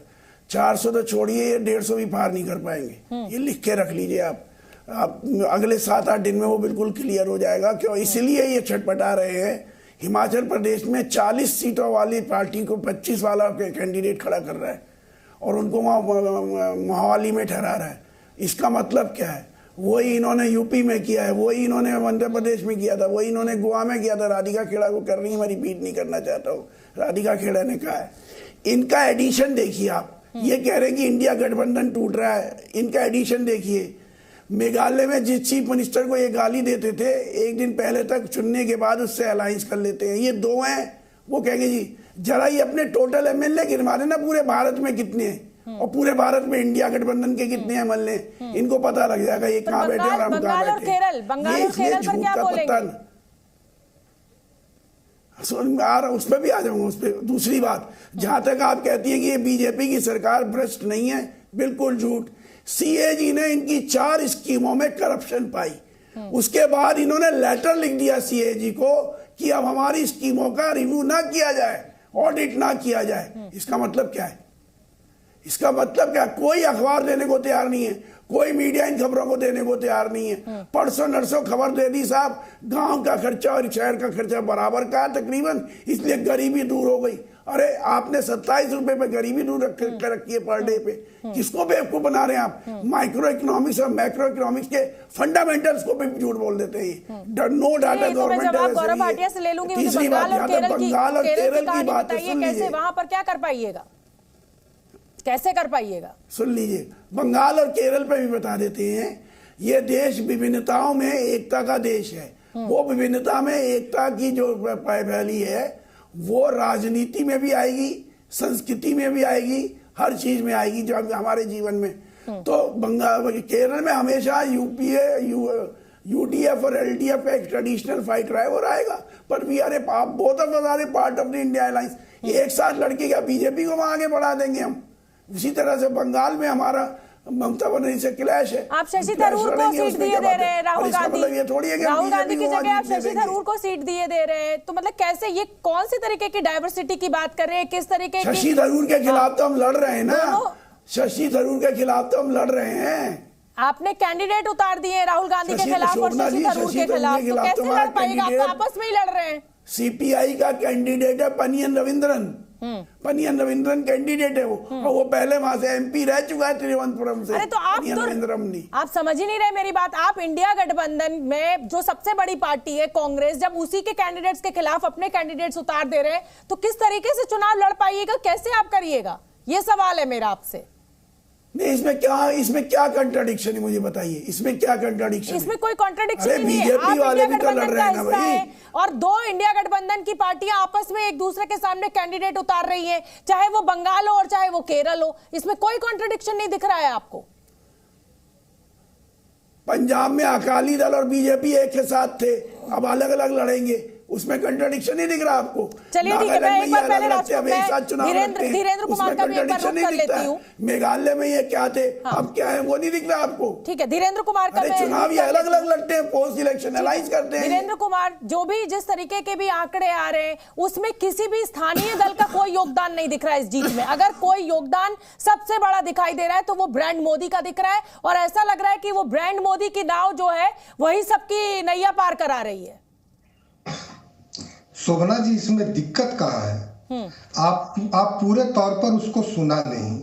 400 तो छोड़िए, 150 भी पार नहीं कर पाएंगे। ये लिख के रख लीजिए आप अगले 7-8 दिन में वो बिल्कुल क्लियर हो जाएगा। क्यों? इसीलिए ये छटपटा रहे हैं। हिमाचल प्रदेश में 40 सीटों वाली पार्टी को 25 वाला कैंडिडेट खड़ा कर रहा है और उनको मोहाली में ठहरा रहा है। इसका मतलब क्या है? वही इन्होंने यूपी में किया है, वही इन्होंने मध्य प्रदेश में किया था, वही इन्होंने गोवा में किया था। राधिका खेड़ा को कर रही है, मैं रिपीट नहीं करना चाहता हूँ, राधिका खेड़ा ने कहा है। इनका एडिशन देखिए आप, ये कह रहे हैं कि इंडिया गठबंधन टूट रहा है, इनका एडिशन देखिए। मेघालय में जिस चीफ मिनिस्टर को ये गाली देते थे, एक दिन पहले तक चुनने के बाद उससे अलायंस कर लेते हैं। ये 2 हैं, वो कहेंगे जी जरा ये अपने टोटल एमएलए गिनवा देना पूरे भारत में कितने हैं और पूरे भारत में इंडिया गठबंधन के कितने एमएलए, इनको पता लग जाएगा ये कहाँ बैठे और हम कहाँ बैठे। ये इसलिए झूठ का पत्ता उस पर भी आ जाऊंगा। उस पर दूसरी बात, जहां तक आप कहती है कि ये बीजेपी की सरकार भ्रष्ट नहीं है, बिल्कुल झूठ। सीएजी ने इनकी 4 स्कीमों में करप्शन पाई, उसके बाद इन्होंने लेटर लिख दिया सीएजी को कि अब हमारी स्कीमों का रिव्यू ना किया जाए, ऑडिट ना किया जाए। इसका मतलब क्या है? इसका मतलब क्या? कोई अखबार देने को तैयार नहीं है, कोई मीडिया इन खबरों को देने को तैयार नहीं है। परसों नरसों खबर दे दी साहब, गांव का खर्चा और शहर का खर्चा बराबर का तकरीबन, इसलिए गरीबी दूर हो गई। अरे आपने 27 रुपए पे गरीबी दूर कर रखी है पर डे पे। किसको बेवकूफ बना रहे हैं आप? माइक्रो इकोनॉमिक्स और मैक्रो इकोनॉमिक्स के फंडामेंटल्स को भी झूठ बोल देते हैं। No data government. तीसरी बात, बंगाल और केरल की बात है, वहां पर क्या कर पाइएगा, कैसे कर पाइएगा? सुन लीजिए, बंगाल और केरल पे भी बता देते हैं। ये देश विभिन्नताओं में एकता का देश है। वो विभिन्नता में एकता की जो पहली है वो राजनीति में भी आएगी, संस्कृति में भी आएगी, हर चीज में आएगी जो हमारे जीवन में। तो बंगाल केरल में हमेशा यूपीए यूडीएफ और एलडीएफ का एक ट्रेडिशनल फाइट रहा है, वो रहेगा। पर we are both of us are part of the India alliance. एक साथ लड़के क्या बीजेपी को वहां आगे बढ़ा देंगे हम? उसी तरह से बंगाल में हमारा ममता बनर्जी से क्लैश है। आप शशि थरूर को सीट दिए दे रहे हैं, राहुल गांधी, ये थोड़ी है कि राहुल गांधी की जगह आप शशि थरूर को सीट दिए दे रहे हैं, तो मतलब कैसे, ये कौन सी तरीके की डाइवर्सिटी की बात कर रहे हैं, किस तरीके की? शशि थरूर के खिलाफ तो हम लड़ रहे हैं ना, शशि थरूर के खिलाफ तो हम लड़ रहे हैं। आपने कैंडिडेट उतार दिए राहुल गांधी के खिलाफ और शशि थरूर के खिलाफ, तो कैसे लड़ पाएगा? आप आपस में ही लड़ रहे हैं। सीपीआई का कैंडिडेट है banyan Ravindran, banyan Ravindran candidate है वो, और वो पहले वहां से एमपी रह चुका है त्रिवेंद्रपुरम से। अरे तो आप समझ ही नहीं रहे मेरी बात। आप इंडिया गठबंधन में जो सबसे बड़ी पार्टी है कांग्रेस, जब उसी के कैंडिडेट्स के खिलाफ अपने कैंडिडेट्स उतार दे रहे हैं, तो किस तरीके से चुनाव लड़ पाइएगा, कैसे आप करिएगा? ये सवाल है मेरा आपसे। नहीं, इसमें क्या कंट्राडिक्शन है, मुझे बताइए, इसमें क्या कंट्राडिक्शन? इसमें कोई कंट्राडिक्शन नहीं है। बीजेपी वाले भी तो लड़ रहे हैं ना भाई, और दो इंडिया गठबंधन की पार्टियां आपस में एक दूसरे के सामने कैंडिडेट उतार रही हैं, चाहे वो बंगाल हो और चाहे वो केरल हो। इसमें कोई कंट्राडिक्शन नहीं दिख रहा है आपको? पंजाब में अकाली दल और बीजेपी एक के साथ थे, अब अलग अलग लड़ेंगे, उसमें कंट्राडिक्शन नहीं दिख रहा आपको? चलिए ठीक है, मैं एक बार पहले धीरेन्द्र कुमार का भी एक बार रुख कर लेती हूँ। मेघालय में ये क्या थे, अब क्या है, वो नहीं दिख रहा आपको? ठीक है, धीरेन्द्र कुमार का चुनाव ये अलग अलग लड़ते हैं, पोस्ट इलेक्शन एलाइज करते हैं। धीरेन्द्र कुमार, जो भी जिस तरीके के भी आंकड़े आ रहे हैं, उसमें किसी भी स्थानीय दल का कोई योगदान नहीं दिख रहा है इस जीत में। अगर कोई योगदान सबसे बड़ा दिखाई दे रहा है तो वो ब्रांड मोदी का दिख रहा है, और ऐसा लग रहा है कि वो ब्रांड मोदी की नाव जो है वही सबकी नैया पार करा रही है। शोभना जी, इसमें दिक्कत कहाँ है? आप पूरे तौर पर उसको सुना नहीं।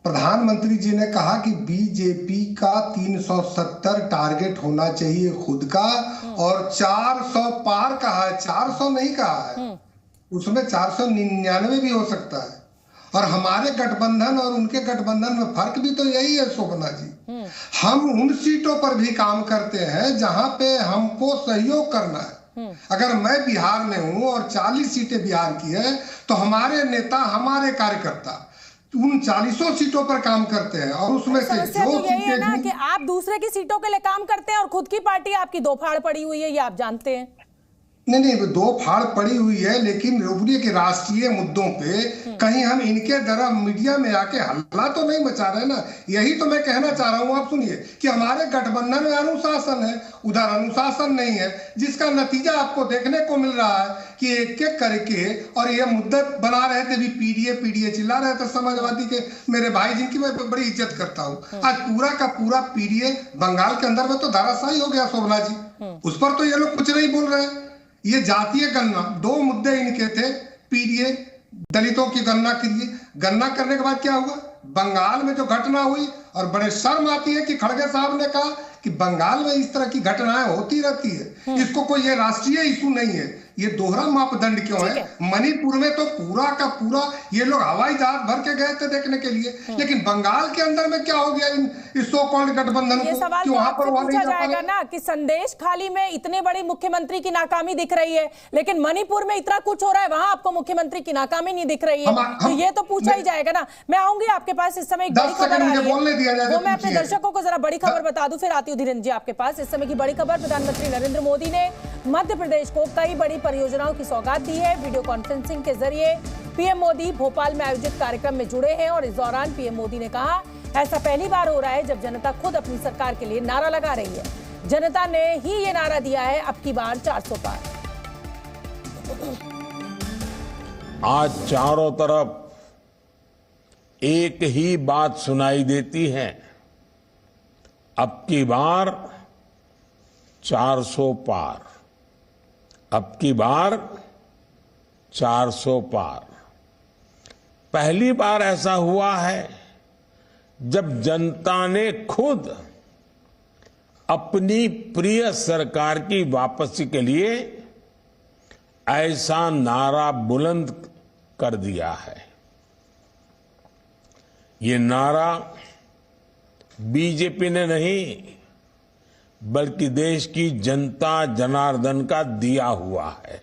प्रधानमंत्री जी ने कहा कि बीजेपी का 370 टारगेट होना चाहिए खुद का, और 400 पार कहा है, 400 नहीं कहा है, उसमें 499 भी हो सकता है। और हमारे गठबंधन और उनके गठबंधन में फर्क भी तो यही है शोभना जी, हम उन सीटों पर भी काम करते हैं जहां पे हमको सहयोग करना है। अगर मैं बिहार में हूं और 40 सीटें बिहार की है, तो हमारे नेता, हमारे कार्यकर्ता उन 40 सीटों पर काम करते हैं, और उसमें से जो तो यही है ना कि आप दूसरे की सीटों के लिए काम करते हैं और खुद की पार्टी आपकी दो फाड़ पड़ी हुई है, ये आप जानते हैं। नहीं, दो फाड़ पड़ी हुई है, लेकिन रूबरी के राष्ट्रीय मुद्दों पे कहीं हम इनके द्वारा मीडिया में आके हल्ला तो नहीं मचा रहे ना। यही तो मैं कहना चाह रहा हूँ। आप सुनिए कि हमारे गठबंधन में अनुशासन है, उधर अनुशासन नहीं है, जिसका नतीजा आपको देखने को मिल रहा है कि एक एक करके, और ये मुद्दे बना रहे थे भी, पीडीए चिल्ला रहे थे समाजवादी के मेरे भाई, जिनकी मैं बड़ी इज्जत करता हूँ। आज पूरा का पूरा पीडीए बंगाल के अंदर में तो धाराशाही हो गया शोभना जी, उस पर तो ये लोग कुछ नहीं बोल रहे। ये जातीय गणना, दो मुद्दे इनके थे, पीडीए दलितों की गणना कीजिए, गणना करने के बाद क्या हुआ? बंगाल में जो घटना हुई, और बड़े शर्म आती है कि खड़गे साहब ने कहा कि बंगाल में इस तरह की घटनाएं होती रहती है, इसको कोई ये राष्ट्रीय इशू नहीं है। ये दोहरा मापदंड क्यों है? मणिपुर में तो पूरा का पूरा ये लोग हवाई जहाज भर के गए थे देखने के लिए, लेकिन बंगाल के अंदर में क्या हो गया इस सो कॉल्ड गठबंधन को? सवाल तो आपसे पूछा जाएगा ना कि संदेश खाली में इतने बड़े मुख्यमंत्री की नाकामी दिख रही है, लेकिन मणिपुर में इतना कुछ हो रहा है, वहां आपको मुख्यमंत्री की नाकामी नहीं दिख रही है, तो ये तो पूछा ही जाएगा ना। मैं आऊंगी आपके पास, इस समय एक बड़ी खबर आ रही है, वो मैं अपने दर्शकों को जरा बड़ी खबर बता दूं, फिर आती हूँ धीरेन्द्र जी आपके पास। इस समय की बड़ी खबर, प्रधानमंत्री नरेंद्र मोदी ने मध्य प्रदेश को कई बड़ी परियोजनाओं की सौगात दी है। वीडियो कॉन्फ्रेंसिंग के जरिए पीएम मोदी भोपाल में आयोजित कार्यक्रम में जुड़े हैं, और इस दौरान पीएम मोदी ने कहा, ऐसा पहली बार हो रहा है जब जनता खुद अपनी सरकार के लिए नारा लगा रही है। जनता ने ही ये नारा दिया है, अब की बार 400 पार। आज चारों तरफ एक ही बात सुनाई देती है, अब की बार 400 पार, अब की बार 400 पार। पहली बार ऐसा हुआ है जब जनता ने खुद अपनी प्रिय सरकार की वापसी के लिए ऐसा नारा बुलंद कर दिया है। ये नारा बीजेपी ने नहीं, बल्कि देश की जनता जनार्दन का दिया हुआ है।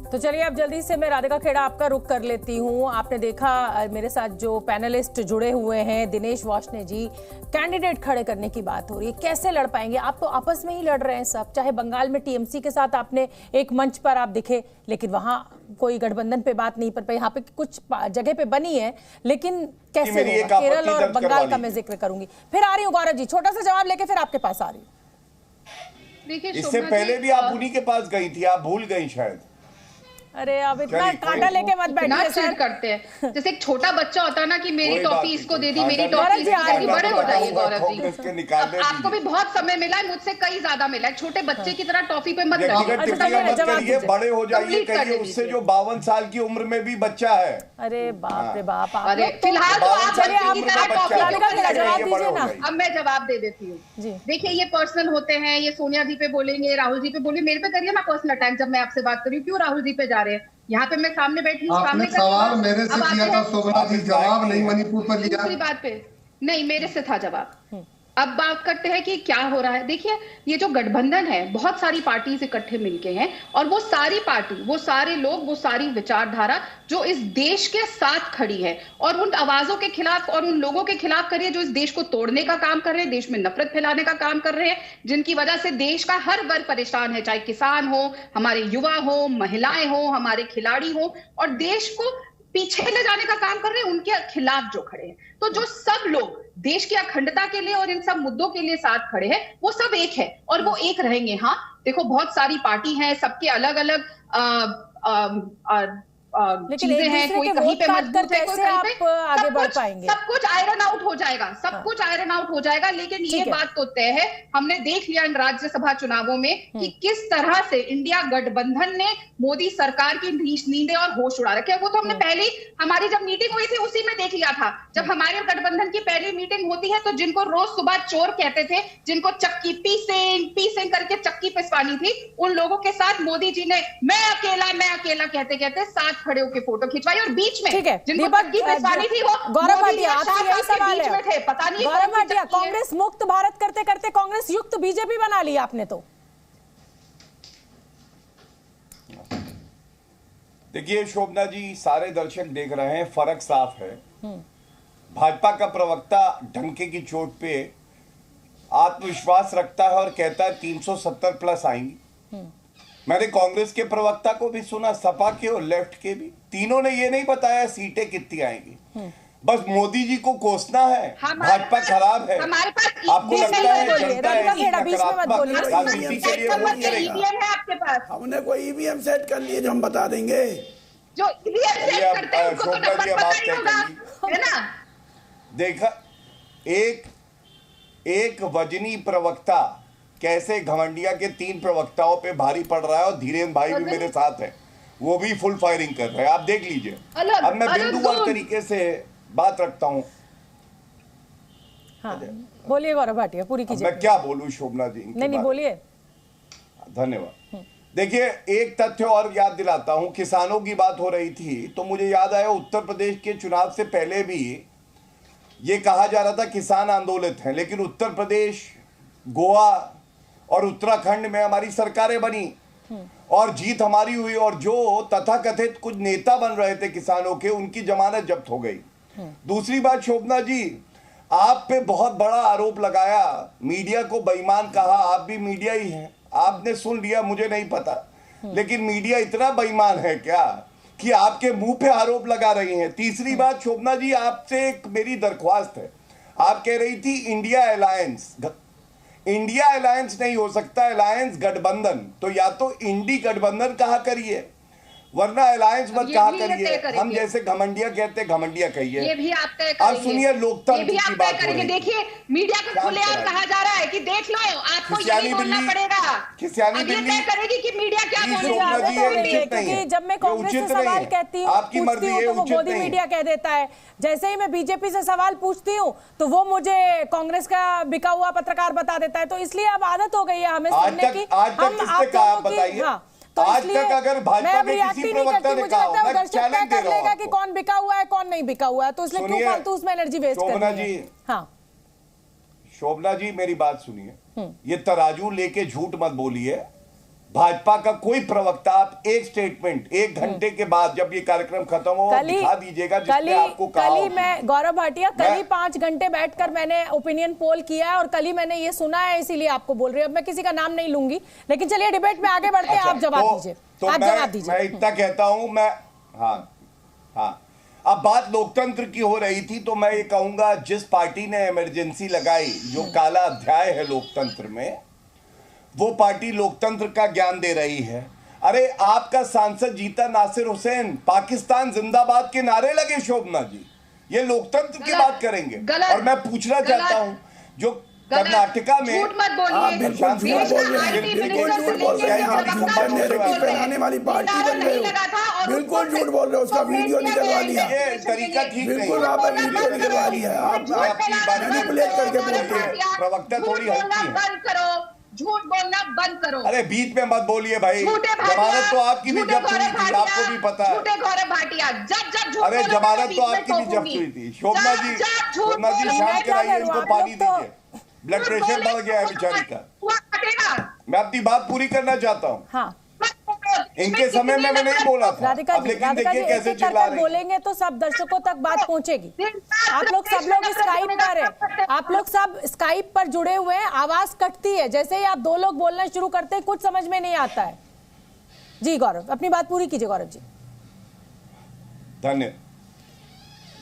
तो चलिए अब जल्दी से मैं राधिका खेड़ा आपका रुख कर लेती हूँ। आपने देखा मेरे साथ जो पैनलिस्ट जुड़े हुए हैं, दिनेश वार्ष्णेय जी, कैंडिडेट खड़े करने की बात हो रही है, कैसे लड़ पाएंगे? आप तो आपस में ही लड़ रहे हैं सब। चाहे बंगाल में टीएमसी के साथ आपने एक मंच पर आप दिखे, लेकिन वहां कोई गठबंधन पे बात नहीं पर यहाँ पे कुछ जगह पे बनी है, लेकिन कैसे होगा? केरल और बंगाल का मैं जिक्र करूंगी। फिर आ रही हूँ गौरव जी, छोटा सा जवाब लेके फिर आपके पास आ रही हूँ। इससे पहले भी आप उन्हीं के पास गई थी, आप भूल गई शायद। अरे अब इतना कांटा लेके मत बैठिए सर। करते हैं जैसे एक छोटा बच्चा होता है ना कि मेरी टॉफी इसको दे दी, मेरी टॉफी इसको, बड़े हो जाइए गौरव जी। आपको भी बहुत समय मिला है, मुझसे कई ज्यादा मिला है। छोटे बच्चे की तरह टॉफी पे मत रहिए, बड़े हो जाइए, कहिए उससे जो 52 साल की उम्र में भी बच्चा है। अरे बाप रे बाप। अरे फिलहाल तो आप बच्चे की तरह टॉफी। अब मैं जवाब दे देती हूँ। देखिए ये पर्सनल होते हैं, ये सोनिया जी पे बोलेंगे, राहुल जी पे बोलेंगे, मेरे पे करिए ना पर्सनल अटैक जब मैं आपसे बात करूँ। क्यों राहुल जी पे जा रहे हैं? यहाँ पे मैं सामने बैठी हूँ, आपने सवाल मेरे से किया था शोभना जी, जवाब नहीं मणिपुर पर लिया। दूसरी बात पे नहीं, मेरे से था जवाब। अब बात करते हैं कि क्या हो रहा है। देखिए ये जो गठबंधन है, बहुत सारी पार्टी इकट्ठे मिलके हैं, और वो सारी पार्टी, वो सारे लोग, वो सारी विचारधारा जो इस देश के साथ खड़ी है, और उन आवाजों के खिलाफ और उन लोगों के खिलाफ कर रही है जो इस देश को तोड़ने का काम कर रहे हैं, देश में नफरत फैलाने का काम कर रहे हैं, जिनकी वजह से देश का हर वर्ग परेशान है, चाहे किसान हो, हमारे युवा हो, महिलाएं हो, हमारे खिलाड़ी हो, और देश को पीछे ले जाने का काम कर रहे हैं, उनके खिलाफ जो खड़े हैं। तो जो सब लोग देश की अखंडता के लिए और इन सब मुद्दों के लिए साथ खड़े हैं, वो सब एक है और वो एक रहेंगे। हाँ देखो बहुत सारी पार्टी हैं, सबके अलग अलग चीजें हैं, कोई कहीं पे मजबूत है, कोई कहीं पे, आगे बढ़ पाएंगे। सब कुछ आयरन आउट हो जाएगा, सब कुछ आयरन आउट हो जाएगा। लेकिन ये बात तो तय है, हमने देख लिया इन राज्यसभा चुनावों में कि किस तरह से इंडिया गठबंधन ने मोदी सरकार की नींदें और होश उड़ा रखे। वो तो हमने पहली हमारी जब मीटिंग हुई थी उसी में देख लिया था। जब हमारे गठबंधन की पहली मीटिंग होती है तो जिनको रोज सुबह चोर कहते थे, जिनको चक्की पीसेंग करके चक्की पिसवानी थी, उन लोगों के साथ मोदी जी ने मैं अकेला कहते कहते साथ खड़े होकर फोटो खिंचवाई, और बीच में जिनको चक्की पिसवानी थी वो गौरव भाटिया, आपसे यही सवाल है। पता नहीं गौरव भाटिया, कांग्रेस मुक्त भारत करते करते कांग्रेस युक्त बीजेपी बना लिया आपने। तो देखिए शोभना जी, सारे दर्शक देख रहे हैं, फर्क साफ है। भाजपा का प्रवक्ता डंके की चोट पे आत्मविश्वास रखता है और कहता है 370 प्लस आएंगी। मैंने कांग्रेस के प्रवक्ता को भी सुना, सपा के और लेफ्ट के भी, तीनों ने ये नहीं बताया सीटें कितनी आएंगी। बस मोदी जी को कोसना है, भाजपा खराब है। आपको लगता है जनता राजनीति के लिए वोट करेगी? हमने कोई ईवीएम सेट कर लिए जो हम बता देंगे। जो ईवीएम सेट करते हैं उनको तो नंबर पता नहीं होगा, है ना? देखा एक वजनी प्रवक्ता कैसे घमंडिया के 3 प्रवक्ताओं पे भारी पड़ रहा है, और धीरेन्द्र भाई भी मेरे साथ है, वो भी फुल फायरिंग कर रहे हैं, आप देख लीजिए। अब मैं बिंदुवार तरीके से बात रखता हूं। हाँ, बोलिए गौरव भाटिया, पूरी कीजिए। मैं क्या बोलूं शोभना जी? नहीं बोलिए। धन्यवाद। देखिए एक तथ्य और याद दिलाता हूं, किसानों की बात हो रही थी तो मुझे याद आया उत्तर प्रदेश के चुनाव से पहले भी ये कहा जा रहा था किसान आंदोलित हैं, लेकिन उत्तर प्रदेश, गोवा और उत्तराखंड में हमारी सरकारें बनी और जीत हमारी हुई, और जो तथाकथित कुछ नेता बन रहे थे किसानों के, उनकी जमानत जब्त हो गई। दूसरी बात शोभना जी, आप पे बहुत बड़ा आरोप लगाया, मीडिया को बेईमान कहा, आप भी मीडिया ही हैं, आपने सुन लिया, मुझे नहीं पता, लेकिन मीडिया इतना बेईमान है क्या कि आपके मुंह पे आरोप लगा रही हैं। तीसरी बात शोभना जी, आपसे एक मेरी दरख्वास्त है, आप कह रही थी इंडिया अलायंस नहीं हो सकता, अलायंस गठबंधन, तो या तो इंडी गठबंधन कहा करिए, वरना अलायंस मत कहा करिए। हम जैसे घमंडिया कहते हैं, घमंडिया कहिए। ये भी आप तय करेंगे। अब सुनिए लोकतंत्र की बात हो रही है। देखिए मीडिया को खुलेआम कहा जा रहा है कि देख लो, आपको यही बोलना पड़ेगा। खिसियानी बिल्ली तय करेगी कि मीडिया क्या बोलेगी, क्योंकि जब मैं कांग्रेस से सवाल कहती हूँ, पूछती हूँ, तो वो मोदी मीडिया कह देता है। जैसे ही मैं बीजेपी से सवाल पूछती हूँ तो वो मुझे कांग्रेस का बिका हुआ पत्रकार बता देता है। तो इसलिए अब आदत हो गई है हमें सुनने की। तो आज तक अगर भाजपा में किसी प्रवक्ता ने कहा हो, मैं चैलेंज दे रहा हूं कि कौन बिका हुआ है कौन नहीं बिका हुआ है, तो इसलिए क्यों फालतू उसमें एनर्जी वेस्ट करनी है? हाँ शोभना जी मेरी बात सुनिए, ये तराजू लेके झूठ मत बोलिए। भाजपा का कोई प्रवक्ता आप एक स्टेटमेंट 1 घंटे के बाद जब ये कार्यक्रम खत्म हो दिखा दीजिएगा जिसमें आपको कहा कल ही मैं गौरव भाटिया कल ही 5 घंटे बैठकर मैंने ओपिनियन पोल किया है और कल ही मैंने ये सुना है, इसीलिए आपको बोल रही हूँ। अब मैं किसी का नाम नहीं लूंगी, लेकिन चलिए डिबेट में आगे बढ़ते हैं। आप जवाब दीजिए, आप जवाब दीजिए। मैं इतना कहता हूं, मैं हाँ अब बात लोकतंत्र की हो रही थी तो मैं ये कहूंगा जिस पार्टी ने इमरजेंसी लगाई, जो काला अध्याय है लोकतंत्र में, वो पार्टी लोकतंत्र का ज्ञान दे रही है। अरे आपका सांसद जीता नासिर हुसैन पाकिस्तान जिंदाबाद के नारे लगे शोभना जी, ये लोकतंत्र की बात करेंगे। और मैं पूछना चाहता हूं जो कर्नाटका में झूठ मत बोलिए, बिल्कुल झूठ बोल रहे हैं, बिल्कुल झूठ बोल रहे हैं, आप झूठ फैलाने वाली पार्टी बन रहे हो, बिल्कुल झूठ बोल रहे हो। उसका वीडियो निकलवा लिया, ये तरीका ठीक नहीं, बिल्कुल आपने वीडियो निकलवा लिया, आप मैनिपुलेट करके बोलते हैं। प्रवक्ता थोड़ी हल्की है, बंद करो, झूठ बोलना बंद करो। अरे बीच में मत बोलिए भाई, जमानत तो आपकी भी जब्त हुई थी, आपको भी पता है। गौरव भाटिया जब अरे जमानत तो आपकी भी जब्त हुई थी। शोभना जी शांत कराइए, इनको पानी दीजिए, ब्लड प्रेशर बढ़ गया है बेचारी का। मैं अपनी बात पूरी करना चाहता हूँ। हाँ। इनके समय में मैं नहीं बोला था, अब लेकिन देखिए कैसे चिल्ला रहे हैं। बोलेंगे तो सब दर्शकों तक बात पहुंचेगी। आप लोग सब लोग स्काइप पर है, आप लोग सब स्काइप पर जुड़े हुए हैं, आवाज कटती है। जैसे ही आप 2 लोग बोलना शुरू करते हैं कुछ समझ में नहीं आता है। जी गौरव, अपनी बात पूरी कीजिए गौरव जी।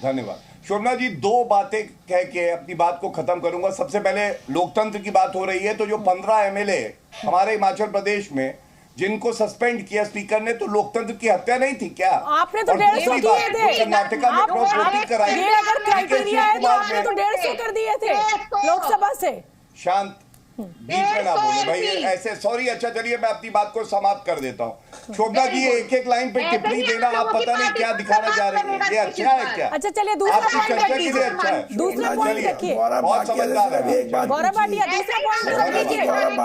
धन्यवाद शोभना जी। 2 बातें कह के अपनी बात को खत्म करूंगा। सबसे पहले लोकतंत्र की बात हो रही है तो जो 15 एमएलए हमारे हिमाचल प्रदेश में जिनको सस्पेंड किया स्पीकर ने, तो लोकतंत्र की हत्या नहीं थी क्या? आपने तो 150 किए थे कर्नाटका में क्रॉस वोटिंग कराई, ये अगर क्राइटेरिया है तो आपने तो 150 कर दिए थे लोकसभा से। शांत, बीच में ना बोले भाई ऐसे, सॉरी। अच्छा चलिए मैं अपनी बात को समाप्त कर देता हूँ। शोभना जी एक लाइन पे टिप्पणी देना, आप पता नहीं क्या दिखाना चाह रहे हैं, ये अच्छा है क्या? अच्छा चलिए दूसरा पॉइंट चर्चा के लिए अच्छा है, दूसरा पॉइंट रखिए। बहुत समझदार है गौरव भाटिया, दूसरा पॉइंट रख लीजिए। गौरव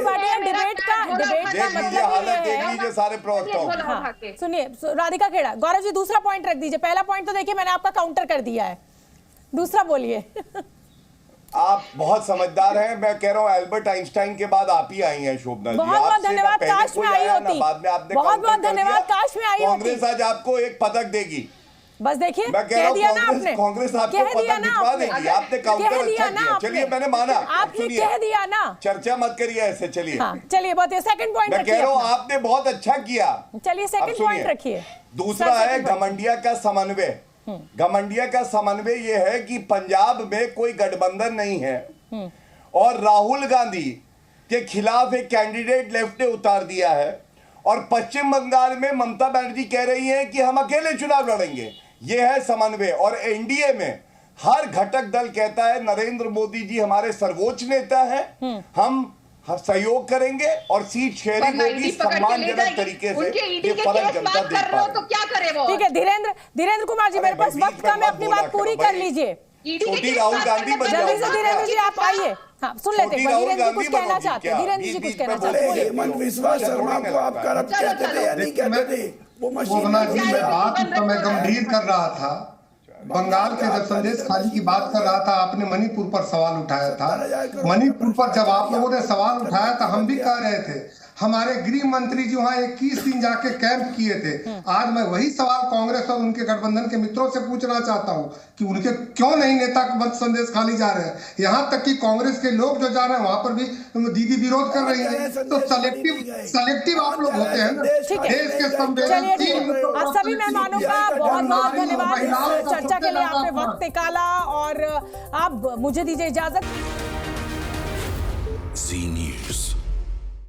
भाटिया डिबेट का मतलब देख लीजिए सारे प्रवक्ताओं। सुनिए राधिका खेड़ा, गौरव जी दूसरा पॉइंट रख दीजिए। पहला पॉइंट तो देखिए मैंने आपका काउंटर कर दिया है, दूसरा बोलिए। आप बहुत समझदार हैं। मैं कह रहा हूँ एल्बर्ट आइंस्टाइन के बाद आप ही आई हैं शोभना जी। बहुत बहुत धन्यवाद, काश में आई होती। बाद में आपने बहुत बहुत धन्यवाद, काश में आई होती। कांग्रेस आज आपको एक पदक देगी। बस देखिए, मैं कह रहा हूँ कांग्रेस आपको पदक दिखवा देगी। आपने काउंटर अच्छा किया, चलिए मैंने माना। आपने कह दिया ना, चर्चा मत करिए ऐसे। चलिए चलिए बताइए, सेकंड पॉइंट मैं कह रहा हूँ आपने बहुत अच्छा किया। चलिए सेकंड पॉइंट रखिए। दूसरा है घमंडिया का समन्वय। घमंडिया का समन्वय यह है कि पंजाब में कोई गठबंधन नहीं है और राहुल गांधी के खिलाफ एक कैंडिडेट लेफ्ट ने उतार दिया है और पश्चिम बंगाल में ममता बनर्जी कह रही हैं कि हम अकेले चुनाव लड़ेंगे। यह है समन्वय। और एनडीए में हर घटक दल कहता है नरेंद्र मोदी जी हमारे सर्वोच्च नेता हैं, हम सहयोग करेंगे और सीट शेयरिंग होगी सम्मानजनक तरीके से। ये फर्क जनता देख पा तो क्या करे वो? ठीक है धीरेन्द्र कुमार जी, मेरे पास वक्त कम है, अपनी बात पूरी कर लीजिए। छोटी राहुल गांधी बन जल्दी से धीरेन्द्र जी आप आइए। हाँ सुन लेते हैं, धीरेन्द्र जी कुछ कहना चाहते हैं। धीरेन्द्र जी कुछ कहना चाहते हैं। हेमंत बिस्वा शर्मा को आप करप्ट कहते थे या नहीं कहते थे? वो शोभना जी, मैं बात तो मैं गंभीर कर रहा था। बंगाल के जब संदेश खाली की बात कर रहा था, आपने मणिपुर पर सवाल उठाया था। मणिपुर पर जब आप लोगों ने सवाल उठाया था, हम भी कह रहे थे हमारे गृह मंत्री जी वहां 21 दिन जाके कैंप किए थे। आज मैं वही सवाल कांग्रेस और उनके गठबंधन के मित्रों से पूछना चाहता हूं कि उनके क्यों नहीं नेता संदेश खाली जा रहे हैं। यहां तक कि कांग्रेस के लोग जो जा रहे हैं वहां पर भी दीदी विरोध कर रही है। तो सेलेक्टिव आप लोग होते हैं ना। देश के संवेदनशील आप सभी मेहमानों का बहुत बहुत धन्यवाद चर्चा के लिए, आपने वक्त निकाला और आप मुझे दीजिए इजाजत। जी न्यूज़।